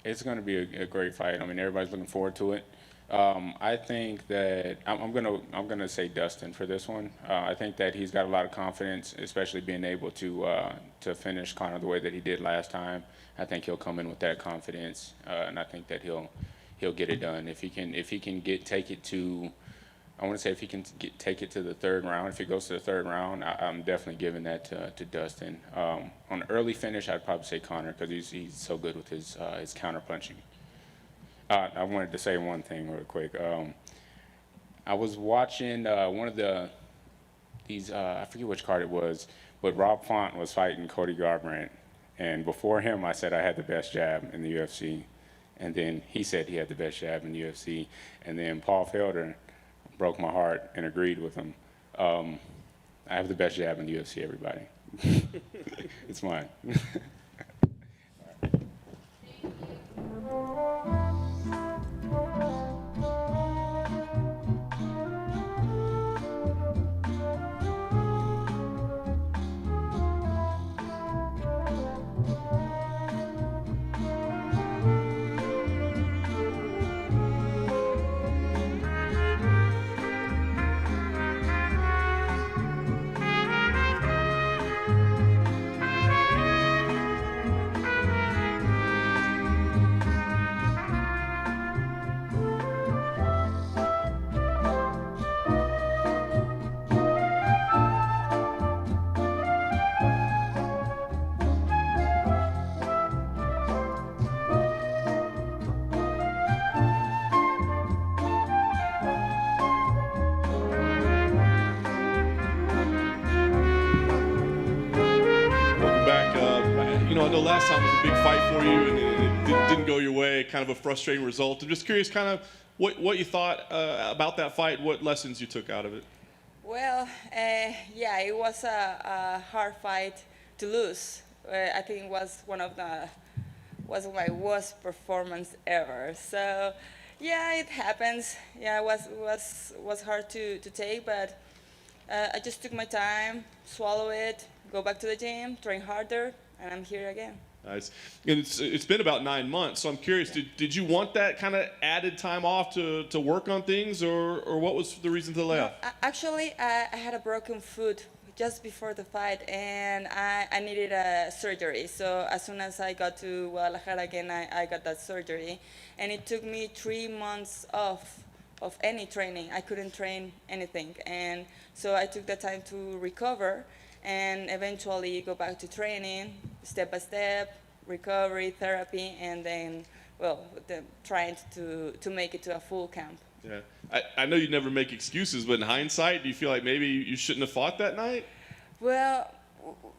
it's going to be a great fight. I mean, everybody's looking forward to it. I think that I'm gonna say Dustin for this one. I think that he's got a lot of confidence, especially being able to finish Conor the way that he did last time. I think he'll come in with that confidence, and I think that he'll get it done. If he can take it to, I want to say if he can take it to the 3rd round. If he goes to the 3rd round, I'm definitely giving that to Dustin. On an early finish, I'd probably say Conor because he's so good with his counter punching. I wanted to say one thing real quick. I was watching one of these I forget which card it was, but Rob Font was fighting Cody Garbrandt, and before him, I said I had the best jab in the UFC. And then he said he had the best jab in the UFC. And then Paul Felder broke my heart and agreed with him. I have the best jab in the UFC, everybody. It's mine. You know, I know last time was a big fight for you, and it didn't go your way, kind of a frustrating result. I'm just curious kind of what you thought about that fight, what lessons you took out of it. Well, yeah, it was a hard fight to lose. I think it was one of my worst performance ever. So, yeah, it happens. Yeah, it was hard to take, but I just took my time, swallow it, go back to the gym, train harder, and I'm here again. Nice. And it's been about 9 months, so I'm curious, did you want that kind of added time off to work on things, or what was the reason for the layoff? Actually, I had a broken foot just before the fight, and I needed a surgery. So as soon as I got to Guadalajara again, I got that surgery. And it took me 3 months off of any training. I couldn't train anything. And so I took the time to recover and eventually go back to training, step by step, recovery, therapy, and then, well, trying to make it to a full camp. Yeah, I know you never make excuses, but in hindsight, do you feel like maybe you shouldn't have fought that night? Well,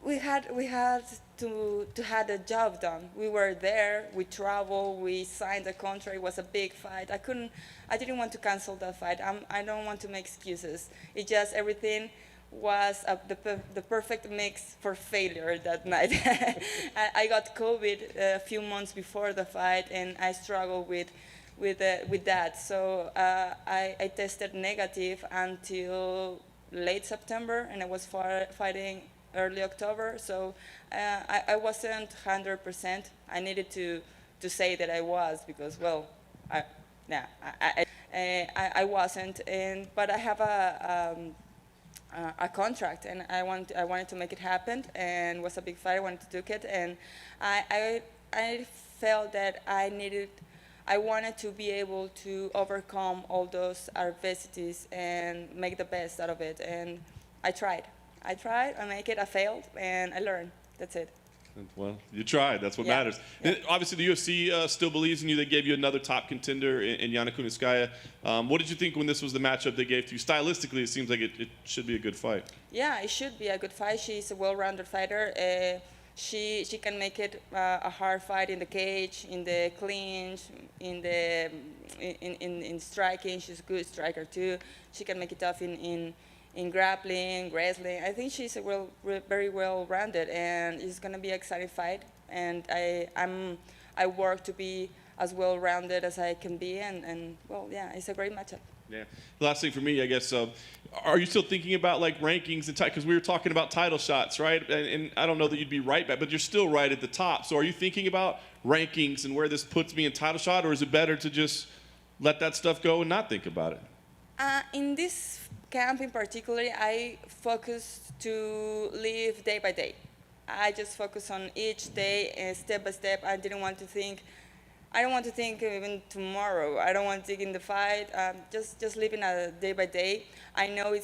we had to have the job done. We were there, we traveled, we signed the contract. It was a big fight. I didn't want to cancel that fight. I don't want to make excuses. It just everything was the perfect mix for failure that night. I got COVID a few months before the fight, and I struggled with that. So I tested negative until late September, and I was fighting early October. So I wasn't 100%. I needed to say that I was, because, well, I wasn't. But I have a contract, and I wanted to make it happen, and it was a big fight. I wanted to do it, and I felt that I wanted to be able to overcome all those adversities and make the best out of it. And I tried, I make it, I failed, and I learned. That's it. Well, you tried. That's what matters. Yeah. And obviously, the UFC still believes in you. They gave you another top contender in Kuniskaya. What did you think when this was the matchup they gave to you? Stylistically, it seems like it should be a good fight. Yeah, it should be a good fight. She's a well-rounded fighter. She can make it a hard fight in the cage, in the clinch, in striking. She's a good striker too. She can make it tough in grappling, wrestling. I think she's very well-rounded, and it's gonna be an exciting fight. And I work to be as well-rounded as I can be, and well, yeah, it's a great matchup. Yeah. The last thing for me, I guess, are you still thinking about like rankings and because we were talking about title shots, right? And I don't know that you'd be right back, but you're still right at the top. So are you thinking about rankings and where this puts me in title shot, or is it better to just let that stuff go and not think about it? In this camp in particular, I focus to live day by day. I just focus on each day, step by step. I don't want to think even tomorrow. I don't want to think in the fight. Just living a day by day. I know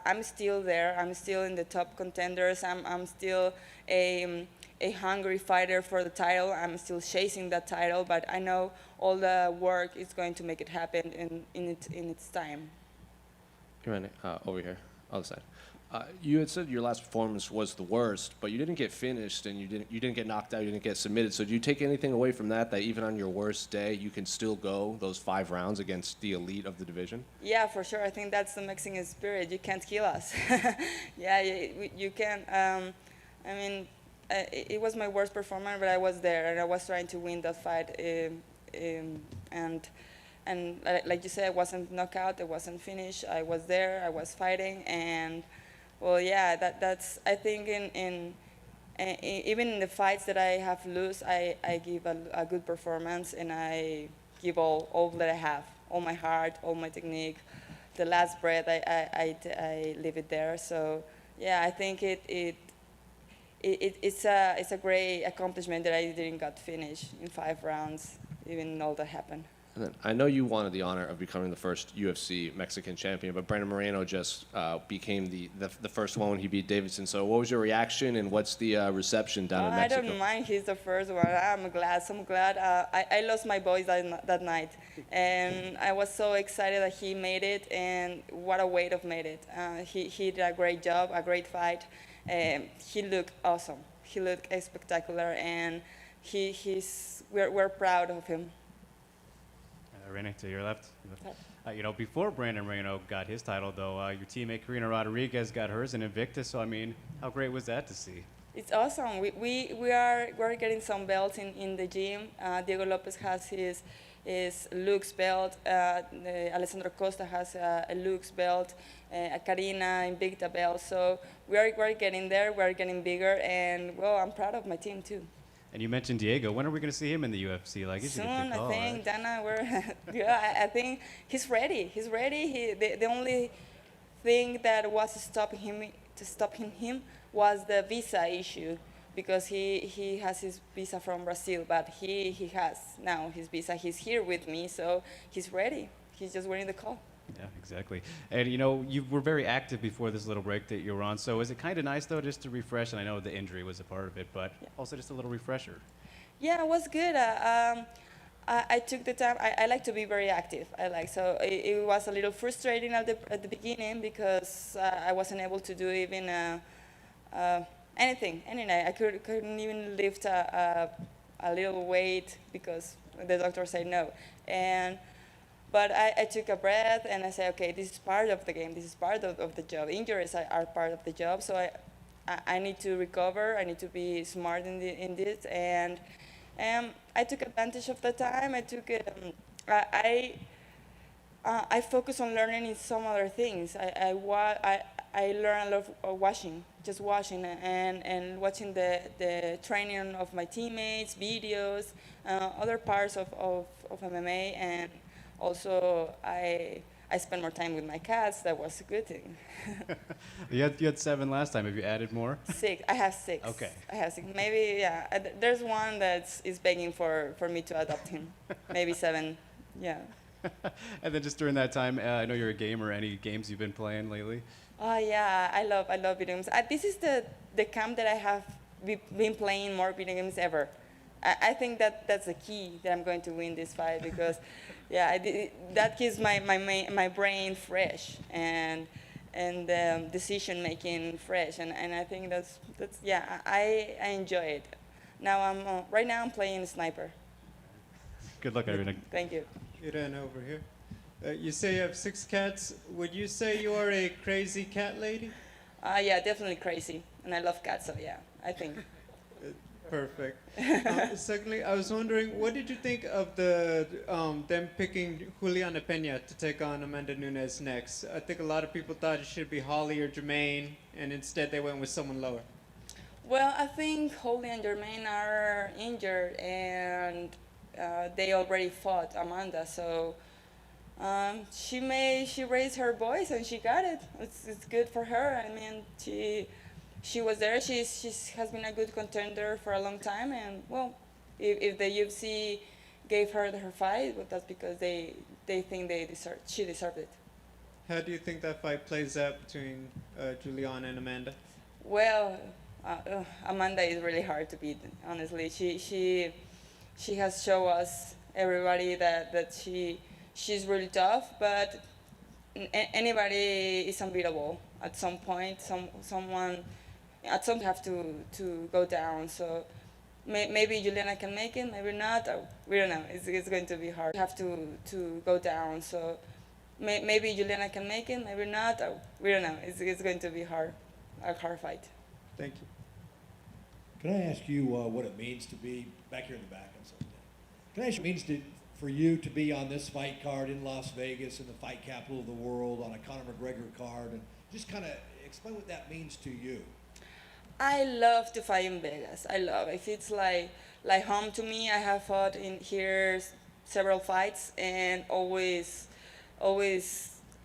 I'm still there. I'm still in the top contenders. I'm still a hungry fighter for the title. I'm still chasing that title, but I know all the work is going to make it happen in its time. Come on, over here, other side. You had said your last performance was the worst, but you didn't get finished, and you didn't get knocked out, you didn't get submitted. So do you take anything away from that? That even on your worst day, you can still go those 5 rounds against the elite of the division? Yeah, for sure. I think that's the Mexican spirit. You can't kill us. Yeah, you can. I mean, it was my worst performance, but I was there and I was trying to win that fight. And like you said, I wasn't knocked out, I wasn't finished. I was there, I was fighting, and well, yeah, that's. I think even in the fights that I have lose, I give a good performance, and I give all that I have, all my heart, all my technique. The last breath, I leave it there. So yeah, I think it's a great accomplishment that I didn't got finished in 5 rounds, even all that happened. And then I know you wanted the honor of becoming the first UFC Mexican champion, but Brandon Moreno just became the first one when he beat Davidson. So what was your reaction, and what's the reception down in Mexico? I don't mind. He's the first one. I'm glad. So I'm glad. I lost my voice that night, and I was so excited that he made it, and what a way to made it. He did a great job, a great fight. He looked awesome. He looked spectacular, and we're proud of him. Renee, to your left. Before Brandon Moreno got his title, though, your teammate Karina Rodriguez got hers in Invictus. So, I mean, how great was that to see? It's awesome. We're getting some belts in the gym. Diego Lopez has his Luke's belt. Alessandro Costa has a Luke's belt. Karina Invicta belt. So we're getting there. We're getting bigger, and well, I'm proud of my team too. And you mentioned Diego. When are we going to see him in the UFC? Like, soon, I think. Right? Dana, I think he's ready. He's ready. The only thing that was stopping him was the visa issue, because he has his visa from Brazil, but he has now his visa. He's here with me, so he's ready. He's just waiting the call. Yeah, exactly. And you were very active before this little break that you were on. So is it kind of nice though, just to refresh? And I know the injury was a part of it, but also just a little refresher. Yeah, it was good. I took the time. I like to be very active. So it was a little frustrating at the beginning, because I wasn't able to do even anything. I couldn't even lift a little weight because the doctor said no. But I took a breath and I said, okay, this is part of the game. This is part of the job. Injuries are part of the job. So I need to recover. I need to be smart in this. And I took advantage of the time. I focus on learning in some other things. I learn a lot of watching, just watching and watching the training of my teammates, videos, other parts of MMA, and also I spend more time with my cats. That was a good thing. You had 7 last time. Have you added more? 6. I have 6. Okay. I have 6. Maybe, yeah. There's one that is begging for me to adopt him. Maybe 7. Yeah. And then just during that time, I know you're a gamer. Any games you've been playing lately? Oh yeah, I love video games. This is the camp that I have been playing more video games ever. I think that's the key that I'm going to win this fight, because that keeps my brain fresh and decision making fresh, and I think that's I enjoy it. Now right now I'm playing Sniper. Good luck, Irene. Thank you. Irene over here. You say you have 6 cats. Would you say you are a crazy cat lady? Yeah, definitely crazy, and I love cats, so yeah, I think. Perfect. Secondly, I was wondering, what did you think of them picking Juliana Peña to take on Amanda Nunes next? I think a lot of people thought it should be Holly or Jermaine, and instead they went with someone lower. Well, I think Holly and Jermaine are injured, and they already fought Amanda, so she raised her voice and she got it. It's good for her. I mean, she was there. She has been a good contender for a long time, and well, if the UFC gave her fight, well, that's because they think she deserved it. How do you think that fight plays out between Juliana and Amanda? Well, Amanda is really hard to beat. Honestly, she has shown us everybody that she's really tough, but anybody is unbeatable. at some point, someone at some have to go down. So maybe Juliana can make it, maybe not. We don't know. It's going to be hard. Have to go down. So maybe Juliana can make it, maybe not. We don't know. It's going to be hard, a hard fight. Thank you. Can I ask you what it means to be back here in the back? I'm sorry. Can I ask you what it means for you to be on this fight card in Las Vegas, in the fight capital of the world, on a Conor McGregor card, and just kind of explain what that means to you? I love to fight in Vegas. I love it. It's like home to me. I have fought in here several fights and always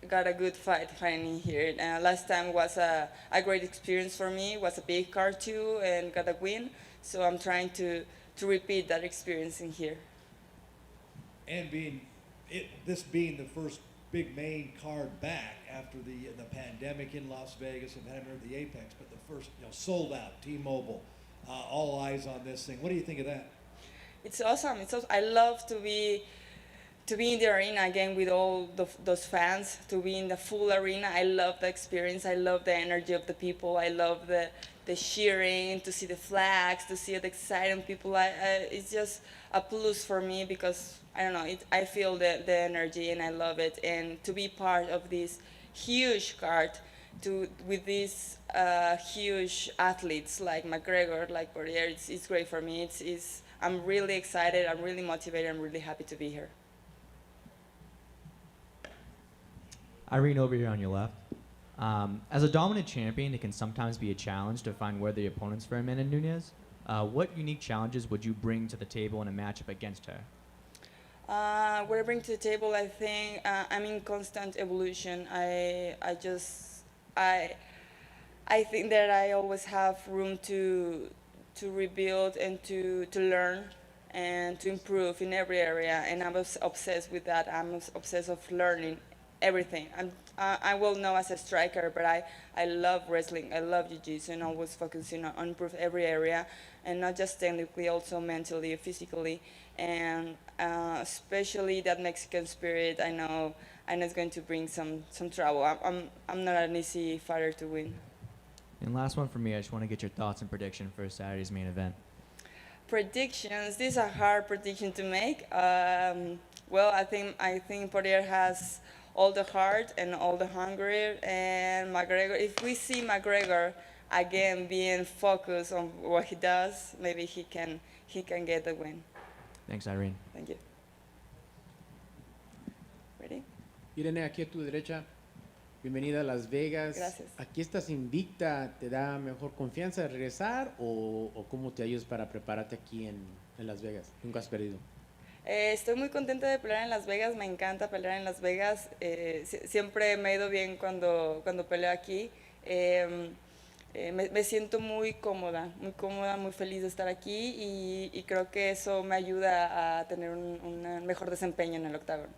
got a good fight fighting here. Last time was a great experience for me. It was a big card too and got a win. So I'm trying to repeat that experience in here. And this being the first big main card back after the pandemic in Las Vegas, and hadn't heard the Apex, but the first sold out T-Mobile, all eyes on this thing. What do you think of that? It's awesome. I love to be in the arena again with all those fans, to be in the full arena. I love the experience. I love the energy of the people. I love the cheering, to see the flags, to see the exciting people. It's just a plus for me because, I don't know, I feel the energy and I love it. And to be part of this huge card with these huge athletes like McGregor, like Poirier, it's great for me. I'm really excited, I'm really motivated, I'm really happy to be here. Irene, over here on your left. As a dominant champion, it can sometimes be a challenge to find where the opponents for Amanda Nunes. What unique challenges would you bring to the table in a matchup against her? What I bring to the table, I think I'm in constant evolution. I think that I always have room to rebuild and to learn and to improve in every area. And I'm obsessed with that. I'm obsessed of learning everything. I will know as a striker, but I love wrestling. I love jiu-jitsu, and always focusing on improve every area, and not just technically, also mentally, physically, and especially that Mexican spirit. I know it's going to bring some trouble. I'm not an easy fighter to win. And last one for me, I just want to get your thoughts and prediction for Saturday's main event. Predictions. This is a hard prediction to make. Well, I think Poirier has all the heart and all the hunger, and McGregor. If we see McGregor again being focused on what he does, maybe he can get the win. Thanks, Irene. Thank you. Ready? Irene, aquí a tu derecha. Bienvenida a Las Vegas. Gracias. Aquí estás invicta, ¿te da mejor confianza de regresar o cómo te ayudas para prepararte aquí en Las Vegas? Nunca has perdido. Estoy muy contenta de pelear en Las Vegas, me encanta pelear en Las Vegas. Siempre me ha ido bien cuando peleo aquí. Me siento muy cómoda, muy feliz de estar aquí y creo que eso me ayuda a tener un mejor desempeño en el octágono.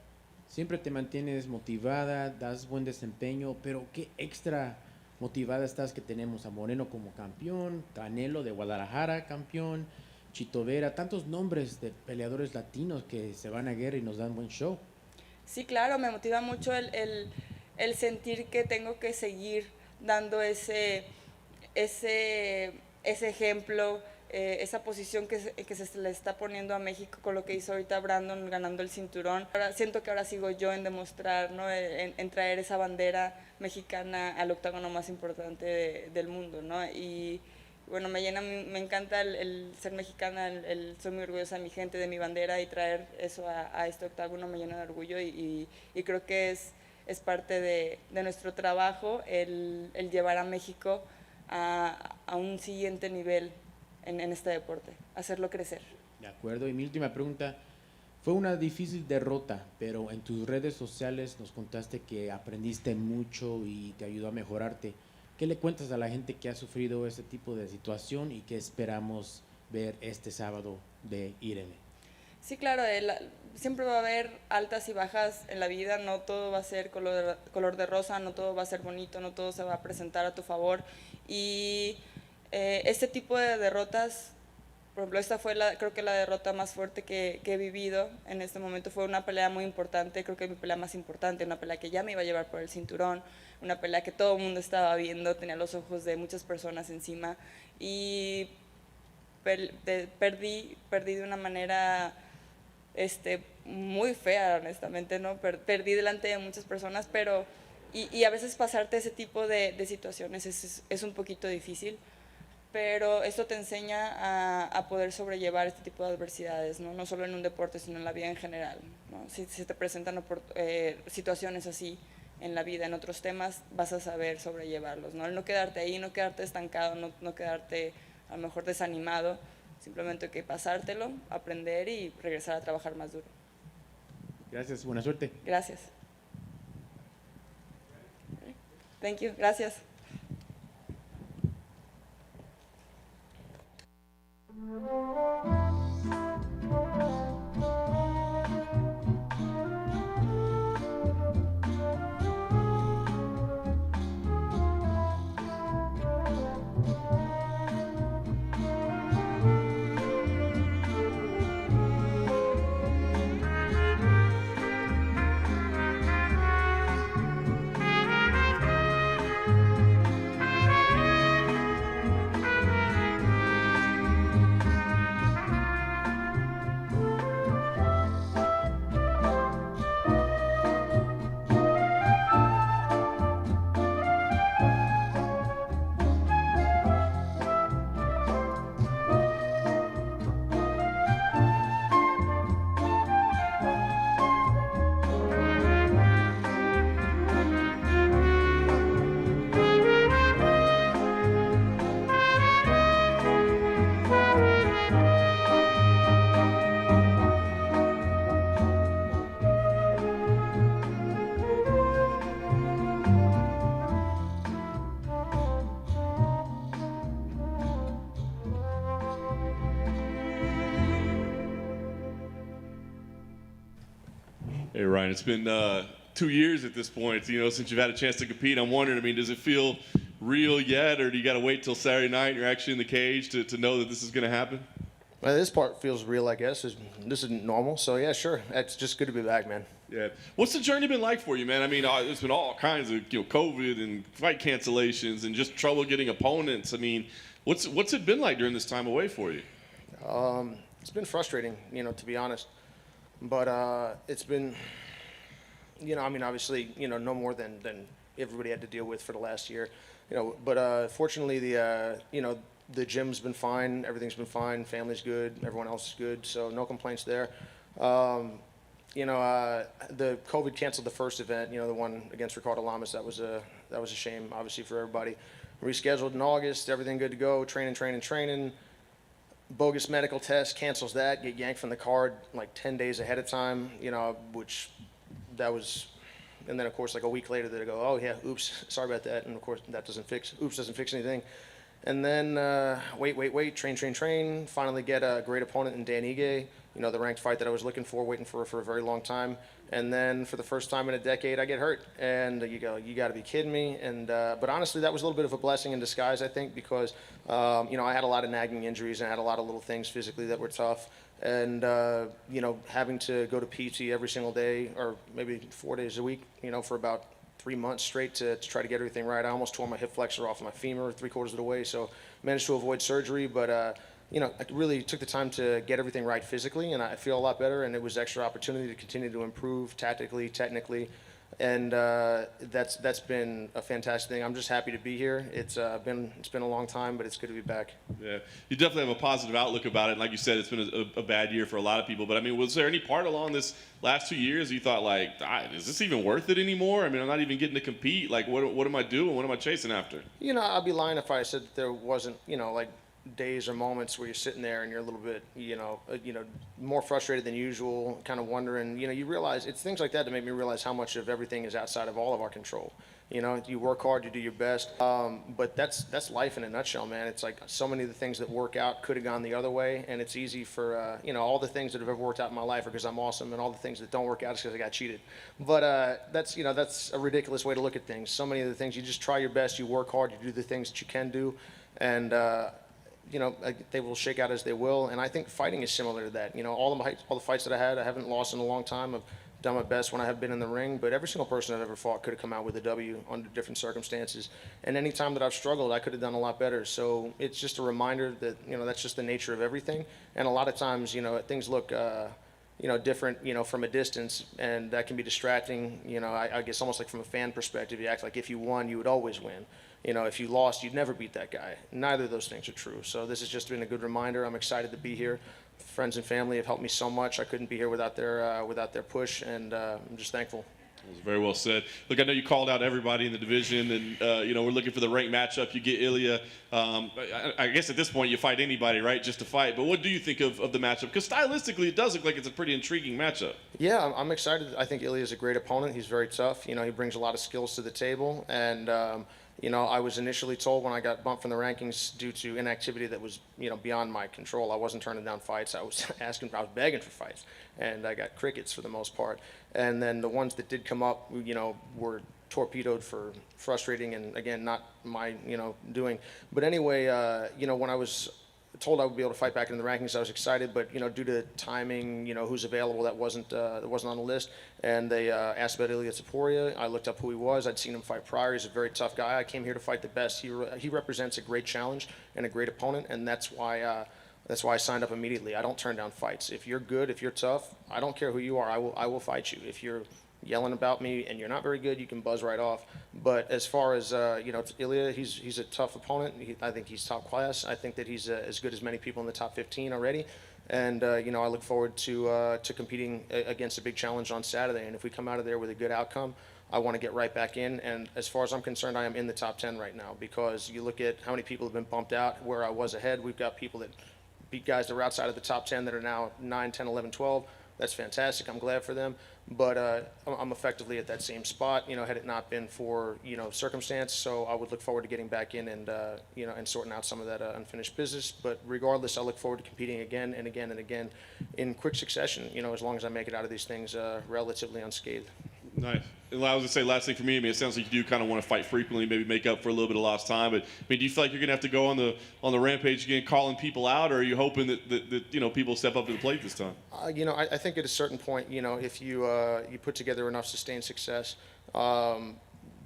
Siempre te mantienes motivada, das buen desempeño, pero ¿qué extra motivada estás que tenemos a Moreno como campeón, Canelo de Guadalajara campeón, Chito Vera, tantos nombres de peleadores latinos que se van a guerra y nos dan buen show? Sí, claro, me motiva mucho el sentir que tengo que seguir dando ese ejemplo, esa posición que se le está poniendo a México con lo que hizo ahorita Brandon ganando el cinturón. Siento que ahora sigo yo en demostrar, ¿no? en traer esa bandera mexicana al octágono más importante del mundo, ¿no? Y bueno, me encanta el ser mexicana, soy muy orgullosa de mi gente, de mi bandera, y traer eso a este octágono me llena de orgullo y creo que es parte de nuestro trabajo el llevar a México a un siguiente nivel en este deporte, hacerlo crecer. De acuerdo, y mi última pregunta, fue una difícil derrota, pero en tus redes sociales nos contaste que aprendiste mucho y te ayudó a mejorarte. ¿Qué le cuentas a la gente que ha sufrido ese tipo de situación y qué esperamos ver este sábado de Irene? Sí, claro, siempre va a haber altas y bajas en la vida, no todo va a ser color de rosa, no todo va a ser bonito, no todo se va a presentar a tu favor, y este tipo de derrotas Por ejemplo, esta fue creo que la derrota más fuerte que he vivido en este momento. Fue una pelea muy importante, creo que mi pelea más importante, una pelea que ya me iba a llevar por el cinturón, una pelea que todo el mundo estaba viendo, tenía los ojos de muchas personas encima y perdí de una manera muy fea, honestamente, ¿no? Perdí delante de muchas personas, pero y a veces pasarte ese tipo de situaciones es un poquito difícil, pero esto te enseña a poder sobrellevar este tipo de adversidades, ¿no? No solo en un deporte, sino en la vida en general, ¿no? Si te presentan situaciones así en la vida, en otros temas, vas a saber sobrellevarlos, ¿no? El no quedarte ahí, no quedarte estancado, no quedarte a lo mejor desanimado, simplemente que pasártelo, aprender y regresar a trabajar más duro. Gracias, buena suerte. Gracias. Thank you, gracias. Hey, Ryan, it's been 2 years at this point, you know, since you've had a chance to compete. I'm wondering, I mean, does it feel real yet, or do you got to wait till Saturday night and you're actually in the cage to know that this is going to happen? Well, this part feels real, I guess. This isn't normal, so yeah, sure. It's just good to be back, man. Yeah. What's the journey been like for you, man? I mean, there's been all kinds of, you know, COVID and fight cancellations and just trouble getting opponents. I mean, what's it been like during this time away for you? It's been frustrating, you know, to be honest. But it's been, you know, I mean, obviously, you know, no more than everybody had to deal with for the last year, you know. But fortunately, you know, the gym's been fine, everything's been fine, family's good, everyone else is good, so no complaints there. You know, the COVID canceled the first event, you know, the one against Ricardo Lamas. That was a shame, obviously, for everybody. Rescheduled in August, everything good to go, training. Bogus medical test, cancels that, get yanked from the card like 10 days ahead of time, you know, which that was, and then of course like a week later they go, oh yeah, oops, sorry about that, and of course that doesn't fix anything. And then wait, train, finally get a great opponent in Dan Ige, you know, the ranked fight that I was looking for, waiting for a very long time. And then for the first time in a decade, I get hurt. And you go, you got to be kidding me. And but honestly, that was a little bit of a blessing in disguise, I think, because you know, I had a lot of nagging injuries and I had a lot of little things physically that were tough. And you know, having to go to PT every single day, or maybe 4 days a week, you know, for about 3 months straight to try to get everything right. I almost tore my hip flexor off of my femur 3/4 of the way, so managed to avoid surgery. But you know, I really took the time to get everything right physically, and I feel a lot better. And it was extra opportunity to continue to improve tactically, technically, and that's been a fantastic thing. I'm just happy to be here. It's been a long time, but it's good to be back. Yeah, you definitely have a positive outlook about it. And like you said, it's been a bad year for a lot of people. But I mean, was there any part along this last 2 years you thought like, is this even worth it anymore? I mean, I'm not even getting to compete. Like, what am I doing? What am I chasing after? You know, I'd be lying if I said that there wasn't, you know, like days or moments where you're sitting there and you're a little bit, you know, more frustrated than usual, kind of wondering, you know, you realize it's things like that that make me realize how much of everything is outside of all of our control. You know, you work hard, you do your best, but that's life in a nutshell, man. It's like so many of the things that work out could have gone the other way, and it's easy for, you know, all the things that have ever worked out in my life are because I'm awesome, and all the things that don't work out is because I got cheated. But that's, you know, that's a ridiculous way to look at things. So many of the things, you just try your best, you work hard, you do the things that you can do, and they will shake out as they will. And I think fighting is similar to that. All the fights that I had, I haven't lost in a long time. I've done my best when I have been in the ring, but every single person I've ever fought could have come out with a W under different circumstances. And any time that I've struggled, I could have done a lot better. So it's just a reminder that, that's just the nature of everything. And a lot of times, things look, different, from a distance, and that can be distracting. I guess almost like from a fan perspective, you act like if you won, you would always win. If you lost, you'd never beat that guy. Neither of those things are true. So this has just been a good reminder. I'm excited to be here. Friends and family have helped me so much. I couldn't be here without their push, and I'm just thankful. That was very well said. Look, I know you called out everybody in the division, and we're looking for the ranked matchup. You get Ilia. I guess at this point you fight anybody, right, just to fight. But what do you think of the matchup? Because stylistically, it does look like it's a pretty intriguing matchup. Yeah, I'm excited. I think Ilia is a great opponent. He's very tough. He brings a lot of skills to the table, and I was initially told when I got bumped from the rankings due to inactivity that was, beyond my control. I wasn't turning down fights. I was begging for fights, and I got crickets for the most part. And then the ones that did come up, were torpedoed for frustrating and, again, not my, doing. But anyway, when I was told I would be able to fight back in the rankings, I was excited, but due to timing, who's available, that wasn't on the list. And they asked about Ilia Topuria. I looked up who he was. I'd seen him fight prior. He's a very tough guy. I came here to fight the best. He represents a great challenge and a great opponent, and that's why I signed up immediately. I don't turn down fights. If you're good, if you're tough, I don't care who you are. I will fight you. If you're yelling about me and you're not very good, you can buzz right off. But as far as Ilia, he's a tough opponent. I think he's top class. I think that he's as good as many people in the top 15 already. And I look forward to competing against a big challenge on Saturday. And if we come out of there with a good outcome, I want to get right back in. And as far as I'm concerned, I am in the top 10 right now, because you look at how many people have been bumped out where I was ahead. We've got people that beat guys that are outside of the top 10 that are now 9, 10, 11, 12. That's fantastic. I'm glad for them. But I'm effectively at that same spot, had it not been for, circumstance. So I would look forward to getting back in and, and sorting out some of that unfinished business. But regardless, I look forward to competing again and again and again in quick succession, as long as I make it out of these things relatively unscathed. Nice. And I was going to say, last thing for me, it sounds like you do kind of want to fight frequently, maybe make up for a little bit of lost time. But do you feel like you're going to have to go on the rampage again, calling people out, or are you hoping that people step up to the plate this time? I think at a certain point, if you put together enough sustained success,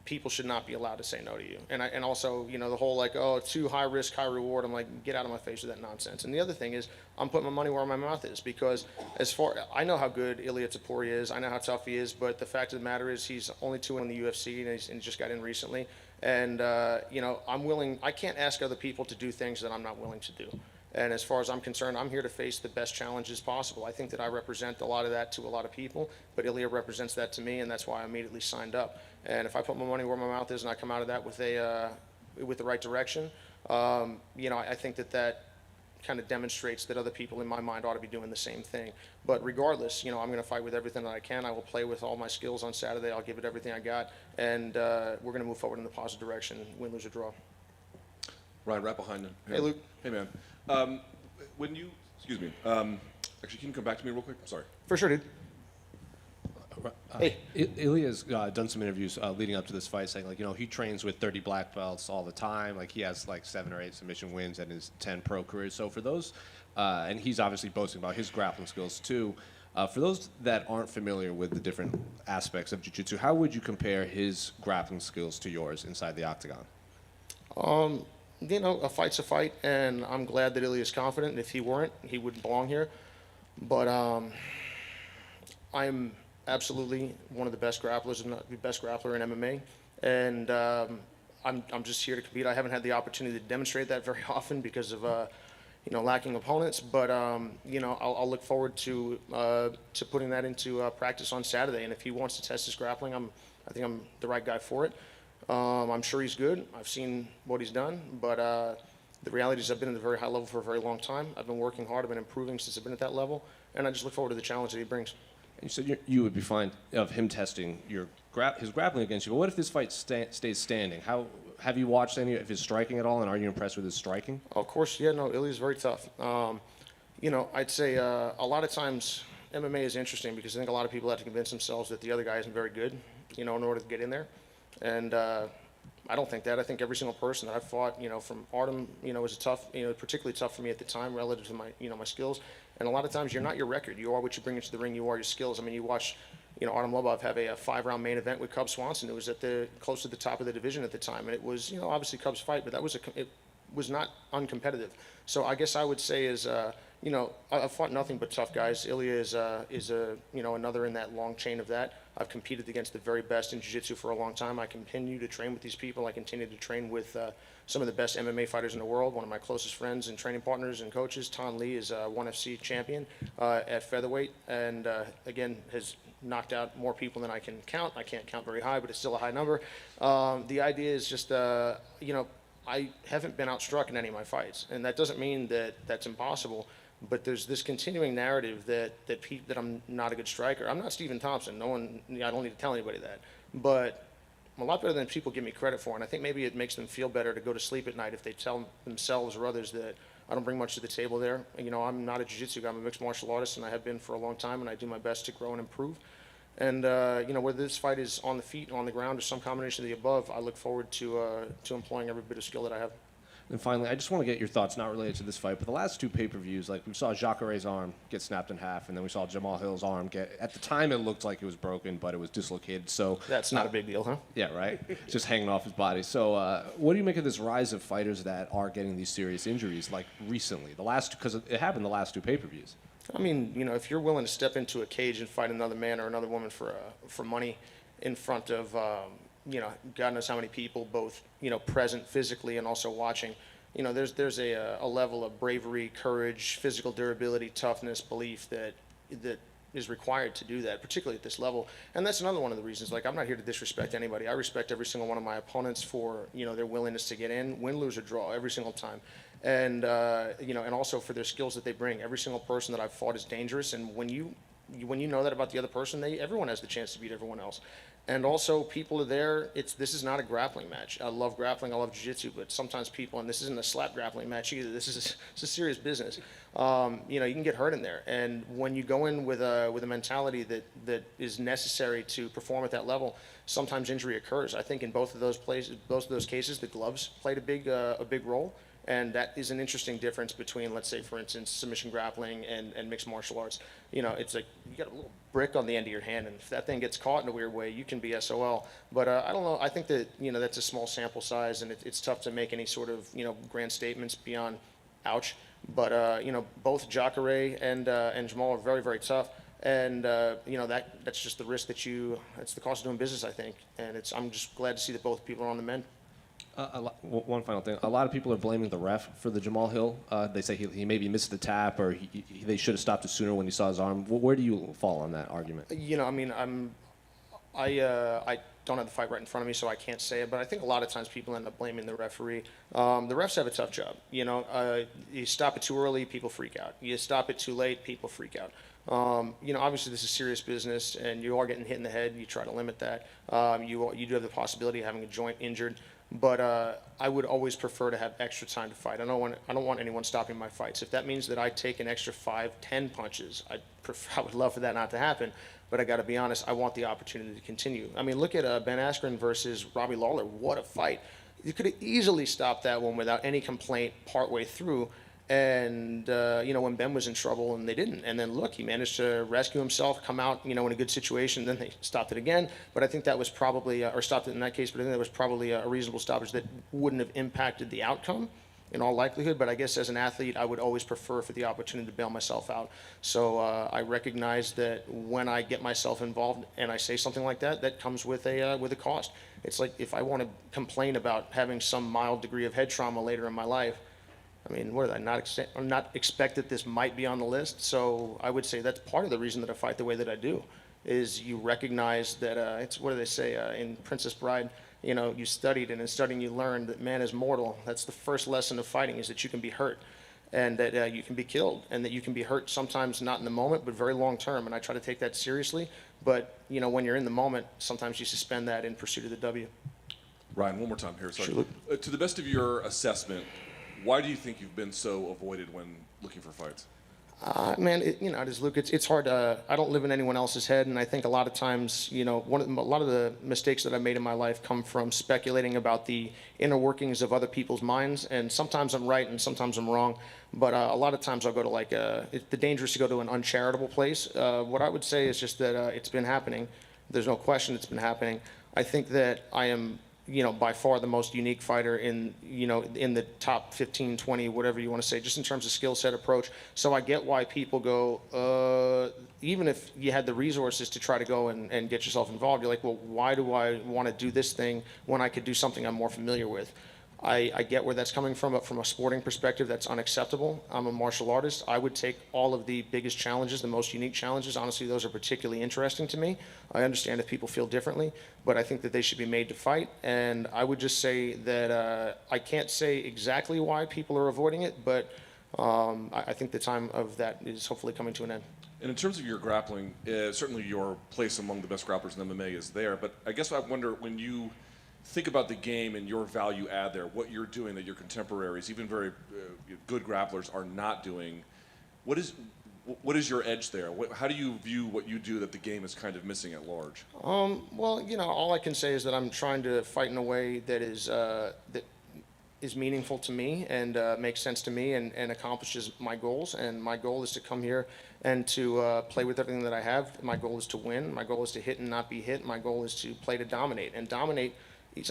people should not be allowed to say no to you. And also, the whole too high risk, high reward. I'm like, get out of my face with that nonsense. And the other thing is, I'm putting my money where my mouth is, because I know how good Ilia Topuria is. I know how tough he is. But the fact of the matter is, he's only 2-1 in the UFC, and he just got in recently. And I'm willing. I can't ask other people to do things that I'm not willing to do. And as far as I'm concerned, I'm here to face the best challenges possible. I think that I represent a lot of that to a lot of people, but Ilia represents that to me, and that's why I immediately signed up. And if I put my money where my mouth is and I come out of that with the right direction, I think that kind of demonstrates that other people in my mind ought to be doing the same thing. But regardless, I'm going to fight with everything that I can. I will play with all my skills on Saturday. I'll give it everything I got, and we're going to move forward in the positive direction, win, lose, or draw. Ryan, right behind him. Hey, Luke. Hey, man. Excuse me. Actually, can you come back to me real quick? I'm sorry. For sure, dude. Hey. Ilia's done some interviews leading up to this fight saying, he trains with 30 black belts all the time. He has 7 or 8 submission wins in his 10 pro careers. So for those, and he's obviously boasting about his grappling skills too. For those that aren't familiar with the different aspects of jiu-jitsu, how would you compare his grappling skills to yours inside the octagon? A fight's a fight, and I'm glad that Ilia's confident. If he weren't, he wouldn't belong here. But I'm absolutely one of the best grapplers, if not the best grappler in MMA. And I'm just here to compete. I haven't had the opportunity to demonstrate that very often because of lacking opponents. But I'll look forward to putting that into practice on Saturday. And if he wants to test his grappling, I think I'm the right guy for it. I'm sure he's good. I've seen what he's done, but the reality is I've been at a very high level for a very long time. I've been working hard. I've been improving since I've been at that level, and I just look forward to the challenge that he brings. And you said you would be fine of him testing his grappling against you, but what if this fight stays standing? How have you watched any of his striking at all, and are you impressed with his striking? Of course, yeah. No, Ilia's very tough. I'd say a lot of times MMA is interesting because I think a lot of people have to convince themselves that the other guy isn't very good, in order to get in there. And I don't think that. I think every single person that I've fought, from Artem, was a tough, particularly tough for me at the time relative to my skills. And a lot of times you're not your record. You are what you bring into the ring. You are your skills. I mean, you watch, Artem Lobov have a 5-round main event with Cub Swanson. It was close to the top of the division at the time. And it was, obviously Cub's fight, but it was not uncompetitive. So I guess I would say is, I've fought nothing but tough guys. Ilia is another in that long chain of that. I've competed against the very best in jiu-jitsu for a long time. I continue to train with these people. I continue to train with some of the best MMA fighters in the world. One of my closest friends and training partners and coaches, Tan Lee, is a ONE FC champion at featherweight, and again has knocked out more people than I can count. I can't count very high, but it's still a high number. The idea is just, I haven't been outstruck in any of my fights, and that doesn't mean that that's impossible. But there's this continuing narrative that I'm not a good striker. I'm not Stephen Thompson. I don't need to tell anybody that. But I'm a lot better than people give me credit for, and I think maybe it makes them feel better to go to sleep at night if they tell themselves or others that I don't bring much to the table there. I'm not a jiu-jitsu guy. I'm a mixed martial artist, and I have been for a long time, and I do my best to grow and improve. And whether this fight is on the feet, on the ground, or some combination of the above, I look forward to employing every bit of skill that I have. And finally, I just want to get your thoughts, not related to this fight, but the last two pay-per-views, like we saw Jacare's arm get snapped in half, and then we saw Jamal Hill's arm at the time it looked like it was broken, but it was dislocated. So that's not a big deal, huh? Yeah, right? Just hanging off his body. So what do you make of this rise of fighters that are getting these serious injuries, like recently? Because it happened the last two pay-per-views. I mean, if you're willing to step into a cage and fight another man or another woman for money in front of God knows how many people, both present physically and also watching. There's a level of bravery, courage, physical durability, toughness, belief that is required to do that, particularly at this level. And that's another one of the reasons. Like, I'm not here to disrespect anybody. I respect every single one of my opponents for their willingness to get in, win, lose, or draw every single time. And and also for their skills that they bring. Every single person that I've fought is dangerous, and when you know that about the other person, everyone has the chance to beat everyone else. And also, people are there. This is not a grappling match. I love grappling. I love jiu-jitsu, but sometimes people, and this isn't a slap grappling match either. It's a serious business. You can get hurt in there. And when you go in with a mentality that is necessary to perform at that level, sometimes injury occurs. I think in both of those cases, the gloves played a big role. And that is an interesting difference between, let's say, for instance, submission grappling and mixed martial arts. It's like you got a little brick on the end of your hand, and if that thing gets caught in a weird way, you can be SOL. But I don't know. I think that that's a small sample size, and it's tough to make any sort of grand statements beyond ouch. But both Jacare and Jamal are very, very tough. And that's just the risk that's the cost of doing business, I think. And I'm just glad to see that both people are on the mend. One final thing. A lot of people are blaming the ref for the Jamal Hill. They say he maybe missed the tap, or they should have stopped it sooner when he saw his arm. Where do you fall on that argument? I don't have the fight right in front of me, so I can't say it. But I think a lot of times people end up blaming the referee. The refs have a tough job. You stop it too early, people freak out. You stop it too late, people freak out. Obviously this is serious business, and you are getting hit in the head. You try to limit that. You do have the possibility of having a joint injured. But I would always prefer to have extra time to fight. I don't want anyone stopping my fights. If that means that I take an extra 5, 10 punches, I would love for that not to happen. But I got to be honest, I want the opportunity to continue. I mean, look at Ben Askren versus Robbie Lawler. What a fight! You could have easily stopped that one without any complaint partway through. And when Ben was in trouble, and they didn't. And then look, he managed to rescue himself, come out, in a good situation. Then they stopped it again. But I think that was probably, or stopped it in that case. But I think that was probably a reasonable stoppage that wouldn't have impacted the outcome, in all likelihood. But I guess as an athlete, I would always prefer for the opportunity to bail myself out. So I recognize that when I get myself involved and I say something like that, that comes with a cost. It's like if I want to complain about having some mild degree of head trauma later in my life. I mean, what did I not expect that this might be on the list? So I would say that's part of the reason that I fight the way that I do, is you recognize that it's, what do they say in Princess Bride? You studied, and in studying you learned that man is mortal. That's the first lesson of fighting, is that you can be hurt, and that you can be killed, and that you can be hurt sometimes not in the moment, but very long term. And I try to take that seriously. But when you're in the moment, sometimes you suspend that in pursuit of the W. Ryan, one more time here. Sorry. Sure. To the best of your assessment, why do you think you've been so avoided when looking for fights? Man, it is, Luke. It's hard. I don't live in anyone else's head, and I think a lot of times, a lot of the mistakes that I made in my life come from speculating about the inner workings of other people's minds. And sometimes I'm right, and sometimes I'm wrong. But a lot of times I'll go to the danger is to go to an uncharitable place. What I would say is just that it's been happening. There's no question it's been happening. I think that I am, by far the most unique fighter in the top 15, 20, whatever you want to say, just in terms of skill set approach. So I get why people go, even if you had the resources to try to go and get yourself involved, you're like, well, why do I want to do this thing when I could do something I'm more familiar with? I get where that's coming from, but from a sporting perspective, that's unacceptable. I'm a martial artist. I would take all of the biggest challenges, the most unique challenges. Honestly, those are particularly interesting to me. I understand if people feel differently, but I think that they should be made to fight. And I would just say that I can't say exactly why people are avoiding it, but I think the time of that is hopefully coming to an end. And in terms of your grappling, certainly your place among the best grapplers in MMA is there. But I guess I wonder, when you think about the game and your value add there, what you're doing that your contemporaries, even very good grapplers, are not doing, what is your edge there? How do you view what you do that the game is kind of missing at large? Well, all I can say is that I'm trying to fight in a way that is meaningful to me and makes sense to me and accomplishes my goals. And my goal is to come here and to play with everything that I have. My goal is to win. My goal is to hit and not be hit. My goal is to play to dominate. And dominate,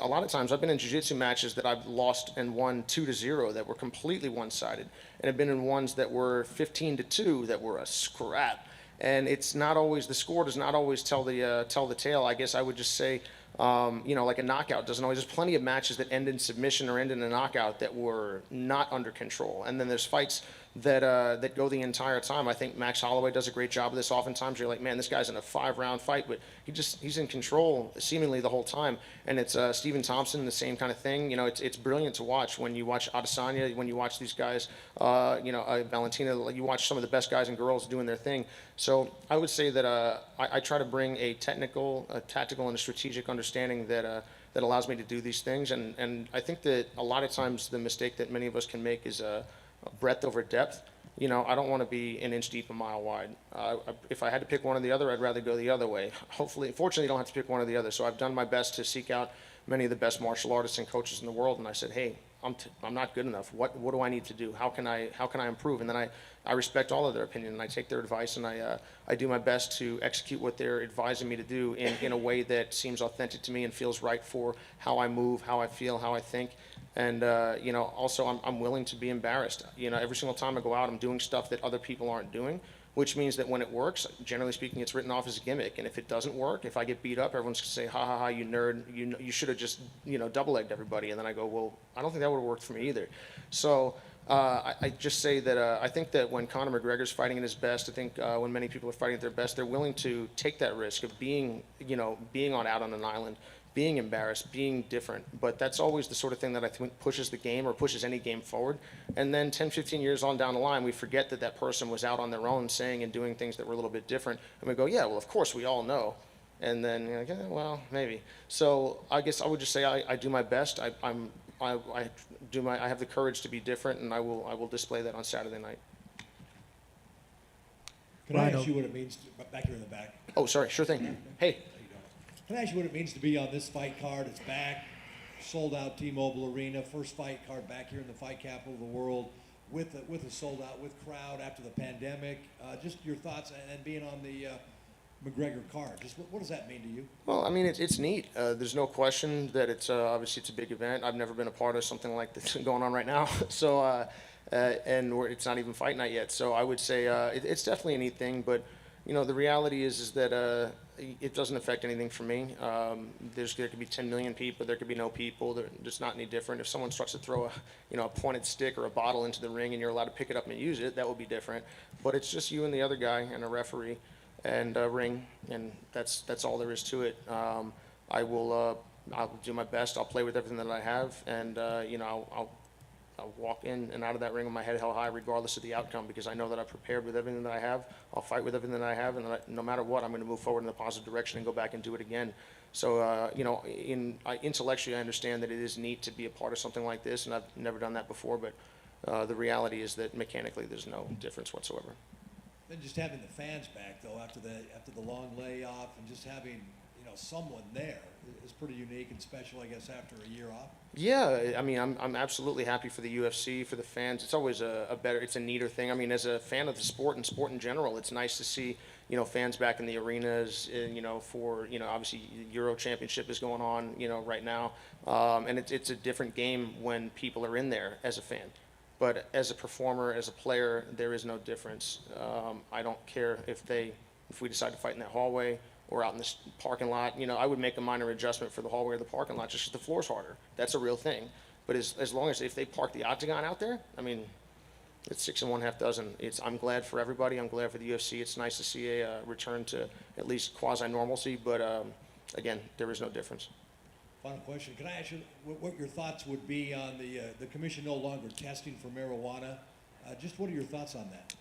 a lot of times I've been in jiu-jitsu matches that I've lost and won 2-0 that were completely one-sided, and I've been in ones that were 15-2 that were a scrap. And it's not always, the score does not always tell the tale. I guess I would just say, like a knockout doesn't always. There's plenty of matches that end in submission or end in a knockout that were not under control, and then there's fights that go the entire time. I think Max Holloway does a great job of this. Oftentimes you're like, man, this guy's in a 5-round fight, but he's in control seemingly the whole time. And it's Stephen Thompson, the same kind of thing. It's brilliant to watch when you watch Adesanya, when you watch these guys, Valentina, you watch some of the best guys and girls doing their thing. So I would say that I try to bring a tactical, and a strategic understanding that allows me to do these things. And I think that a lot of times the mistake that many of us can make is breadth over depth. I don't want to be an inch deep, a mile wide. If I had to pick one or the other, I'd rather go the other way. Fortunately, you don't have to pick one or the other. So I've done my best to seek out many of the best martial artists and coaches in the world, and I said, hey, I'm not good enough. What do I need to do? How can I improve? And then I respect all of their opinion, and I take their advice, and I do my best to execute what they're advising me to do in a way that seems authentic to me and feels right for how I move, how I feel, how I think. And also I'm willing to be embarrassed. Every single time I go out, I'm doing stuff that other people aren't doing, which means that when it works, generally speaking, it's written off as a gimmick. And if it doesn't work, if I get beat up, everyone's gonna say, ha ha ha, you nerd, you should have just double-legged everybody. And then I go, well, I don't think that would have worked for me either. So I just say that I think that when Conor McGregor's fighting at his best, I think when many people are fighting at their best, they're willing to take that risk of being out on an island, being embarrassed, being different. But that's always the sort of thing that I think pushes the game, or pushes any game forward. And then 10, 15 years on down the line, we forget that person was out on their own saying and doing things that were a little bit different. And we go, yeah, well, of course, we all know. And then you're like, yeah, well, maybe. So I guess I would just say I do my best. I have the courage to be different, and I will display that on Saturday night. Can I ask you what it means back here in the back? Oh, sorry, sure thing. Hey. Can I ask you what it means to be on this fight card? It's back, sold out T-Mobile Arena, first fight card back here in the fight capital of the world, with a sold out, with crowd after the pandemic. Just your thoughts and being on the McGregor card. Just what does that mean to you? Well, I mean, it's neat. There's no question that it's obviously it's a big event. I've never been a part of something like this going on right now. So, and it's not even fight night yet. So I would say it's definitely a neat thing. But the reality is that it doesn't affect anything for me. There could be 10 million people. There could be no people. It's not any different. If someone starts to throw a pointed stick or a bottle into the ring and you're allowed to pick it up and use it, that would be different. But it's just you and the other guy and a referee and a ring, and that's all there is to it. I'll do my best. I'll play with everything that I have, and I'll walk in and out of that ring with my head held high regardless of the outcome, because I know that I've prepared with everything that I have. I'll fight with everything that I have, and no matter what, I'm going to move forward in a positive direction and go back and do it again. So, intellectually, I understand that it is neat to be a part of something like this, and I've never done that before, but the reality is that mechanically there's no difference whatsoever. Then just having the fans back though after the long layoff and just having someone there is pretty unique and special, I guess, after a year off. Yeah, I mean, I'm absolutely happy for the UFC, for the fans. It's always it's a neater thing. I mean, as a fan of the sport and sport in general, it's nice to see, fans back in the arenas, for, obviously Euro Championship is going on, right now. And it's a different game when people are in there as a fan. But as a performer, as a player, there is no difference. I don't care if we decide to fight in that hallway or out in this parking lot. I would make a minor adjustment for the hallway or the parking lot just because the floor's harder. That's a real thing. But as long as if they park the octagon out there, I mean, it's 6 1/2 dozen. I'm glad for everybody. I'm glad for the UFC. It's nice to see a return to at least quasi-normalcy. But again, there is no difference. Final question. Can I ask you what your thoughts would be on the commission no longer testing for marijuana? Just what are your thoughts on that?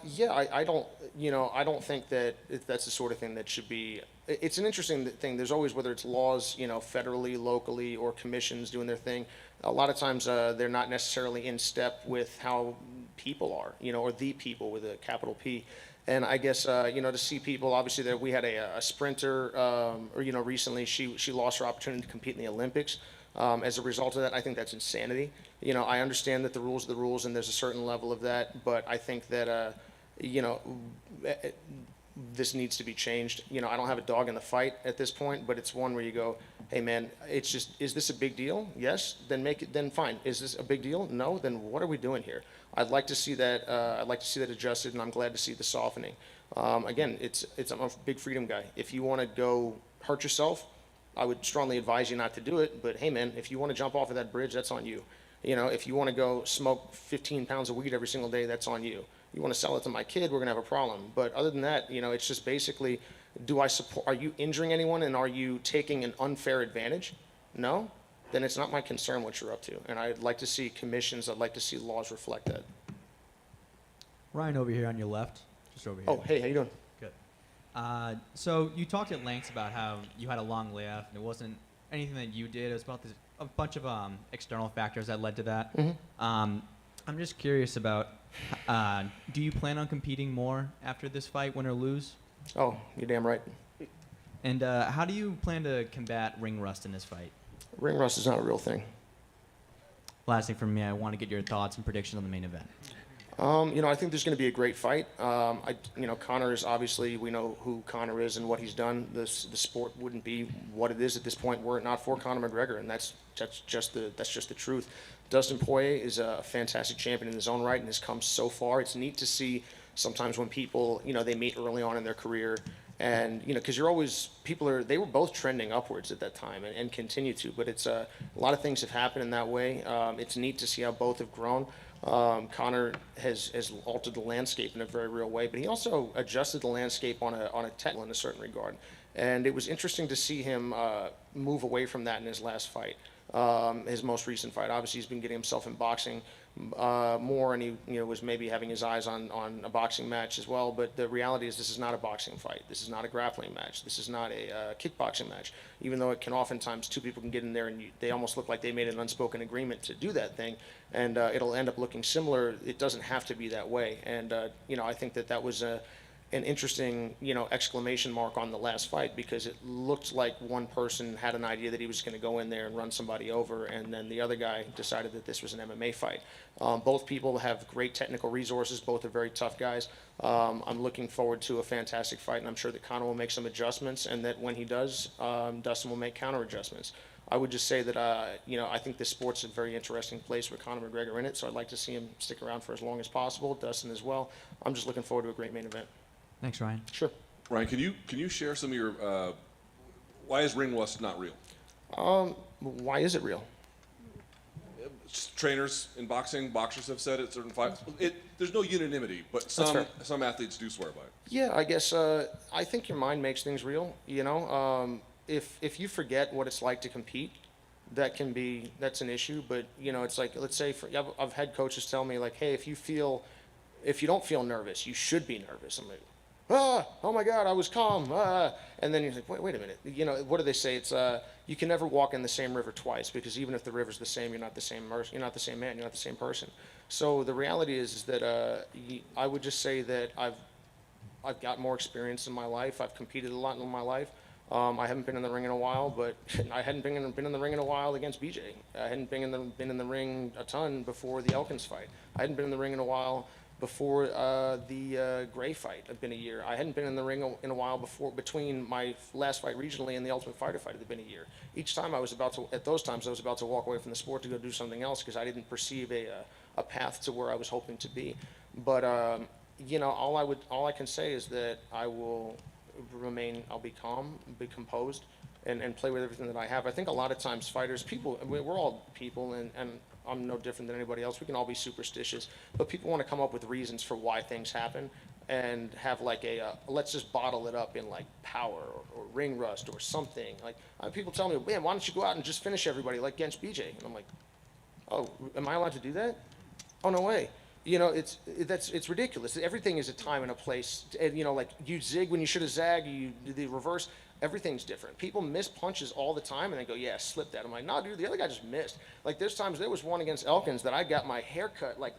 Yeah, I don't think that that's the sort of thing that should be. It's an interesting thing. There's always, whether it's laws, federally, locally, or commissions doing their thing. A lot of times they're not necessarily in step with how people are, or the people with a capital P. And I guess, to see people, obviously, that we had a sprinter, recently she lost her opportunity to compete in the Olympics. As a result of that, I think that's insanity. I understand that the rules are the rules and there's a certain level of that, but I think that, this needs to be changed. I don't have a dog in the fight at this point, but it's one where you go, hey man, it's just, is this a big deal? Yes, then fine. Is this a big deal? No, then what are we doing here? I'd like to see that, adjusted, and I'm glad to see the softening. Again, I'm a big freedom guy. If you want to go hurt yourself, I would strongly advise you not to do it, but hey man, if you want to jump off of that bridge, that's on you. If you want to go smoke 15 pounds of weed every single day, that's on you. You want to sell it to my kid, we're going to have a problem. But other than that, it's just basically, are you injuring anyone and are you taking an unfair advantage? No? Then it's not my concern what you're up to. And I'd like to see commissions, I'd like to see laws reflect that. Ryan over here on your left, just over here. Oh, hey, how you doing? Good. So you talked at length about how you had a long layoff and it wasn't anything that you did. It was about a bunch of external factors that led to that. Mm-hmm. I'm just curious about, do you plan on competing more after this fight, win or lose? Oh, you're damn right. And how do you plan to combat ring rust in this fight? Ring rust is not a real thing. Last thing from me, I want to get your thoughts and predictions on the main event. I think there's going to be a great fight. Conor is obviously, we know who Conor is and what he's done. The sport wouldn't be what it is at this point were it not for Conor McGregor, and that's just the truth. Dustin Poirier is a fantastic champion in his own right and has come so far. It's neat to see sometimes when people, they meet early on in their career, and because they were both trending upwards at that time and continue to, but it's a lot of things have happened in that way. It's neat to see how both have grown. Conor has altered the landscape in a very real way, but he also adjusted the landscape on a technical in a certain regard. And it was interesting to see him move away from that in his last fight, his most recent fight. Obviously, he's been getting himself in boxing more, and he was maybe having his eyes on a boxing match as well. But the reality is, this is not a boxing fight. This is not a grappling match. This is not a kickboxing match. Even though it can oftentimes, two people can get in there and they almost look like they made an unspoken agreement to do that thing, and it'll end up looking similar. It doesn't have to be that way. And I think that was an interesting, exclamation mark on the last fight, because it looked like one person had an idea that he was going to go in there and run somebody over, and then the other guy decided that this was an MMA fight. Both people have great technical resources. Both are very tough guys. I'm looking forward to a fantastic fight, and I'm sure that Conor will make some adjustments, and that when he does, Dustin will make counter adjustments. I would just say that, I think this sport's a very interesting place with Conor McGregor in it, so I'd like to see him stick around for as long as possible, Dustin as well. I'm just looking forward to a great main event. Thanks, Ryan. Sure. Ryan, can you share some of your why is ring rust not real? Why is it real? Trainers in boxers have said it. Certain fights, there's no unanimity, but some athletes do swear by it. Yeah, I guess I think your mind makes things real. If you forget what it's like to compete, that's an issue. But it's like, let's say I've had coaches tell me like, hey, if you don't feel nervous, you should be nervous. I'm like, oh my God, I was calm. And then you're like, wait a minute. You know, what do they say? It's you can never walk in the same river twice, because even if the river's the same, you're not the same man, you're not the same person. So the reality is that I would just say that I've got more experience in my life. I've competed a lot in my life. I haven't been in the ring in a while, but I hadn't been in the ring in a while against BJ. I hadn't been in the ring a ton before the Elkins fight. I hadn't been in the ring in a while before the Gray fight. It's been a year. I hadn't been in the ring in a while between my last fight regionally and the Ultimate Fighter fight. It had been a year. Each time at those times I was about to walk away from the sport to go do something else, because I didn't perceive a path to where I was hoping to be. But you know, all I can say is that I'll be calm, be composed, and play with everything that I have. I think a lot of times fighters, we're all people, and I'm no different than anybody else. We can all be superstitious, but people want to come up with reasons for why things happen, and have like let's just bottle it up in like power or ring rust or something. Like people tell me, man, why don't you go out and just finish everybody like against BJ? And I'm like, oh, am I allowed to do that? Oh, no way. You know, it's ridiculous. Everything is a time and a place. And, you know, like you zig when you should have zagged, you do the reverse. Everything's different. People miss punches all the time and they go, yeah, slip that. I'm like, no, dude, the other guy just missed. Like there was one against Elkins that I got my hair cut like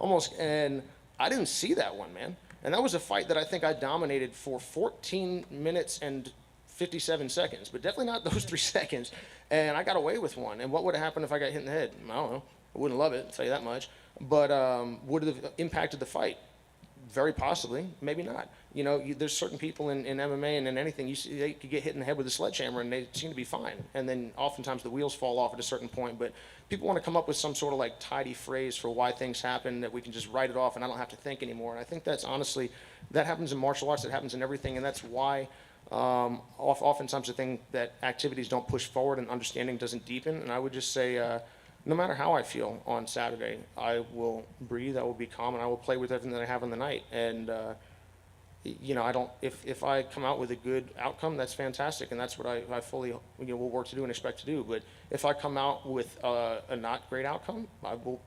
almost, and I didn't see that one, man. And that was a fight that I think I dominated for 14 minutes and 57 seconds, but definitely not those 3 seconds. And I got away with one. And what would have happened if I got hit in the head? I don't know. I wouldn't love it, I'll tell you that much. But would it have impacted the fight? Very possibly, maybe not. You know, there's certain people in MMA and in anything, you see, they could get hit in the head with a sledgehammer and they seem to be fine. And then oftentimes the wheels fall off at a certain point. But people want to come up with some sort of like tidy phrase for why things happen, that we can just write it off and I don't have to think anymore. And I think that's honestly, that happens in martial arts, that happens in everything. And that's why oftentimes I think that activities don't push forward and understanding doesn't deepen. And I would just say, no matter how I feel on Saturday, I will breathe, I will be calm, and I will play with everything that I have on the night. And, you know, if I come out with a good outcome, that's fantastic, and that's what I fully, will work to do and expect to do. But if I come out with a not great outcome, I will,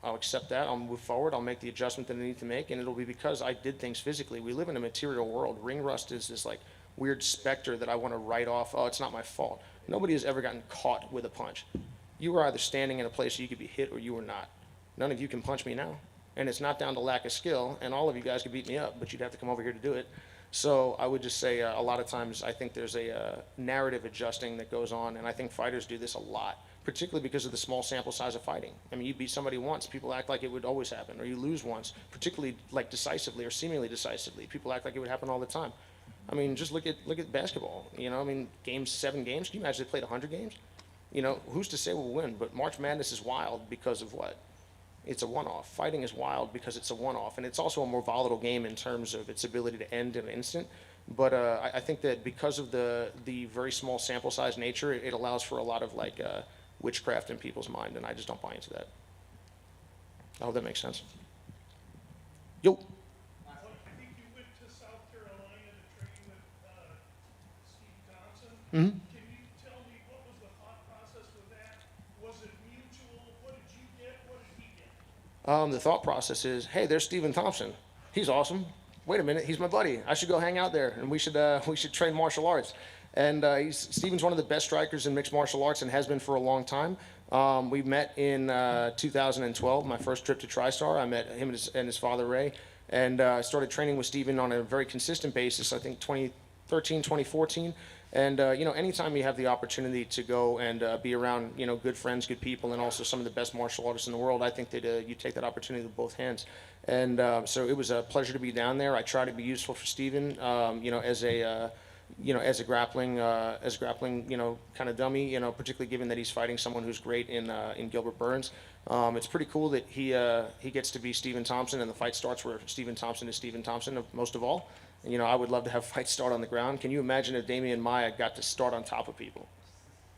I'll accept that, I'll move forward, I'll make the adjustment that I need to make, and it'll be because I did things physically. We live in a material world. Ring rust is this, like, weird specter that I want to write off, oh, it's not my fault. Nobody has ever gotten caught with a punch. You were either standing in a place you could be hit or you were not. None of you can punch me now. And it's not down to lack of skill, and all of you guys could beat me up, but you'd have to come over here to do it. So I would just say a lot of times I think there's a narrative adjusting that goes on, and I think fighters do this a lot, particularly because of the small sample size of fighting. I mean, you beat somebody once, people act like it would always happen, or you lose once, particularly like decisively or seemingly decisively. People act like it would happen all the time. I mean, just look at basketball. I mean, 7 games. Can you imagine they played 100 games? Who's to say we'll win? But March Madness is wild because of what? It's a one-off. Fighting is wild because it's a one-off. And it's also a more volatile game in terms of its ability to end in an instant. But I think that because of the very small sample size nature, it allows for a lot of like witchcraft in people's mind, and I just don't buy into that. I hope that makes sense. Yo. I think you went to South Carolina to train with Steve Thompson. Mm-hmm. The thought process is, hey, there's Stephen Thompson. He's awesome. Wait a minute, he's my buddy. I should go hang out there, and we should train martial arts. And Stephen's one of the best strikers in mixed martial arts and has been for a long time. We met in 2012, my first trip to TriStar. I met him and his father, Ray, and started training with Stephen on a very consistent basis, I think 2013, 2014. And, anytime you have the opportunity to go and be around, good friends, good people, and also some of the best martial artists in the world, I think that you take that opportunity with both hands. And so it was a pleasure to be down there. I try to be useful for Stephen, as a grappling, kind of dummy, particularly given that he's fighting someone who's great in Gilbert Burns. It's pretty cool that he gets to be Stephen Thompson, and the fight starts where Stephen Thompson is Stephen Thompson, most of all. I would love to have fights start on the ground. Can you imagine if Damian Maia got to start on top of people?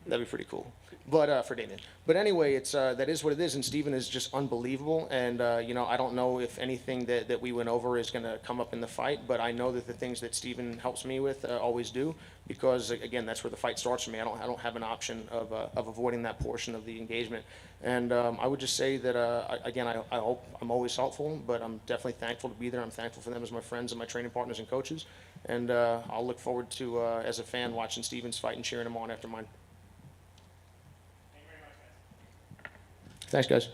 That'd be pretty cool. But for Damien. But anyway, it's that is what it is, and Steven is just unbelievable. And you know, I don't know if anything that we went over is going to come up in the fight, but I know that the things that Steven helps me with always do, because again, that's where the fight starts for me. I don't have an option of avoiding that portion of the engagement. And I would just say that I hope I'm always helpful, but I'm definitely thankful to be there. I'm thankful for them as my friends and my training partners and coaches. And I'll look forward to as a fan watching Steven's fight and cheering him on after mine. Thanks, guys.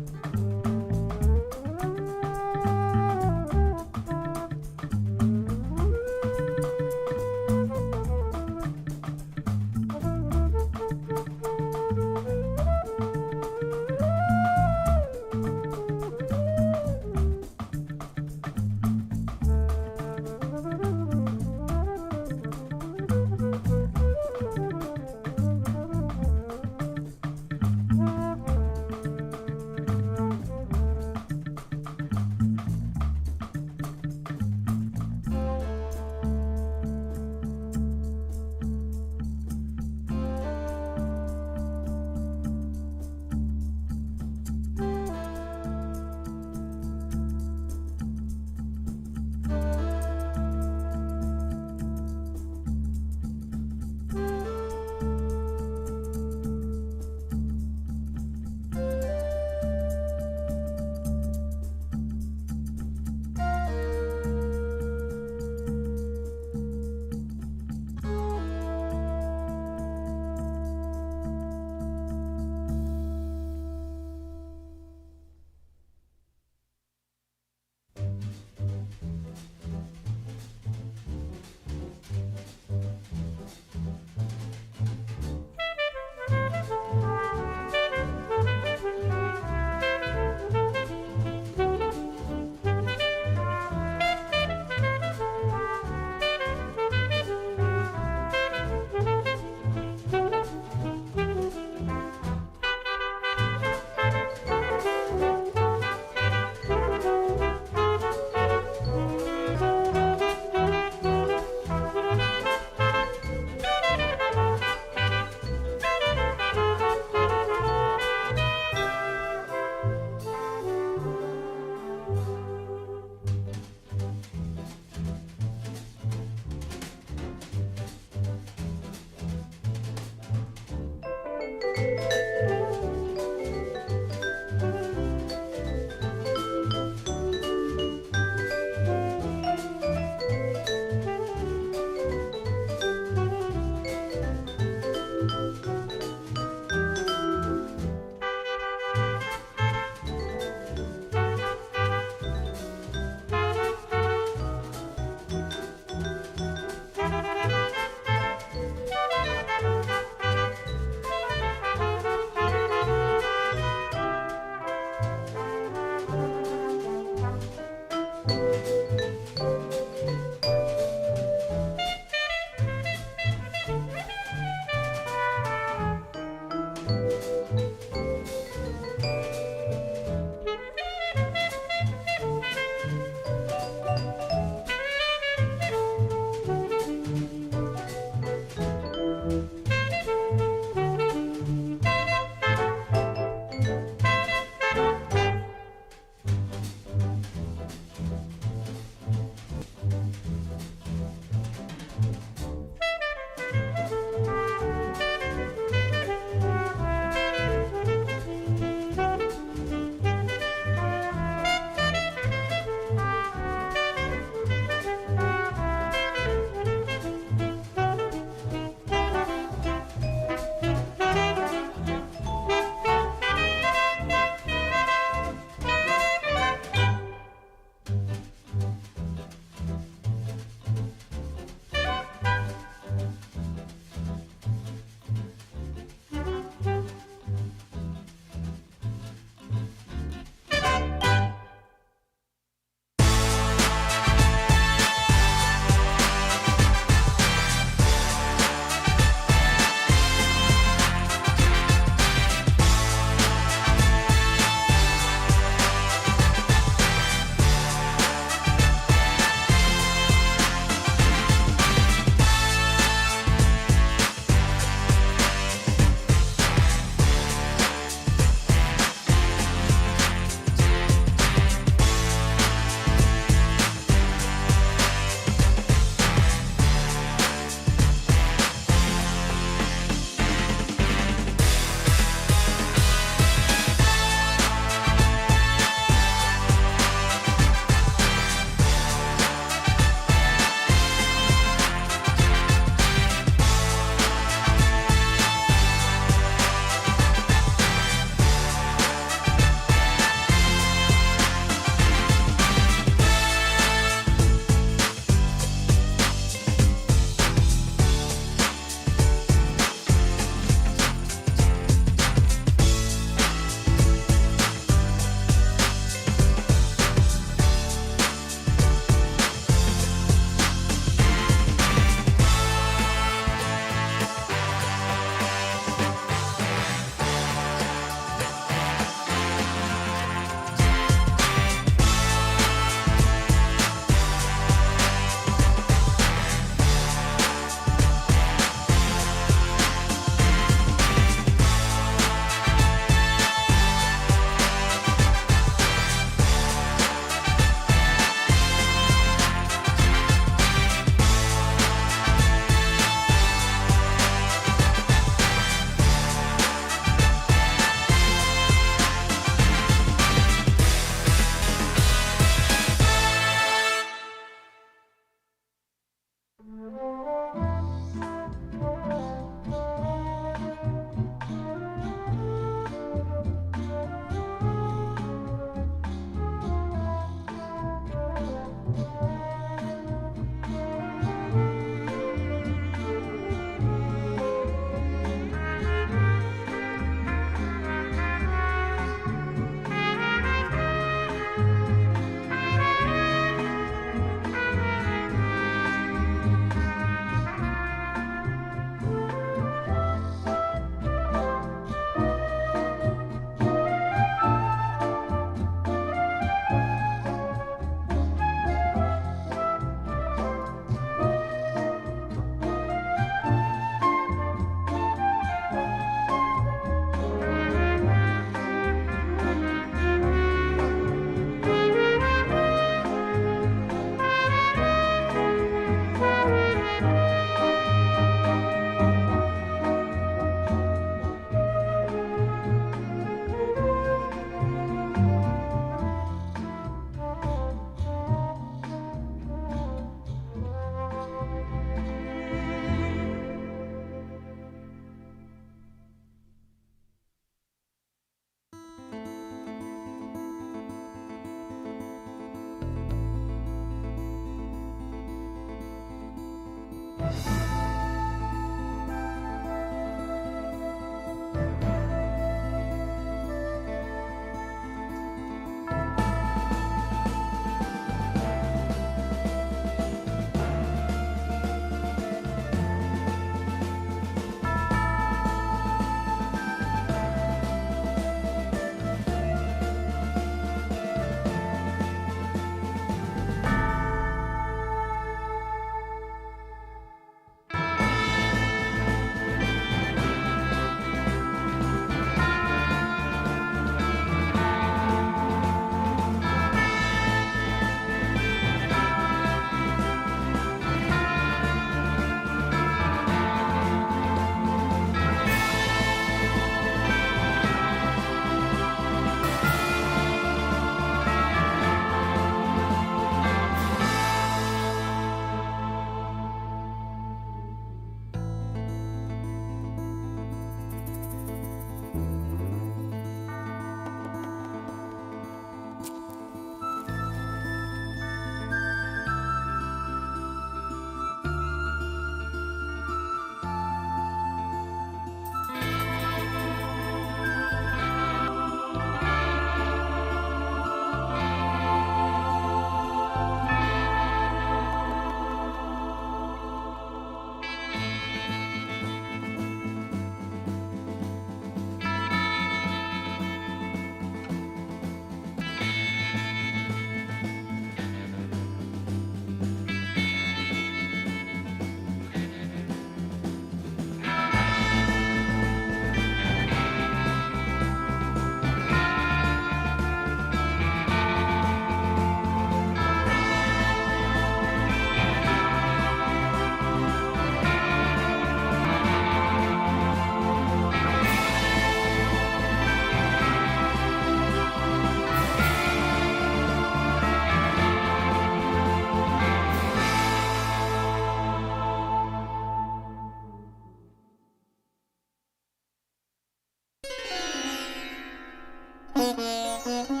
Thank you.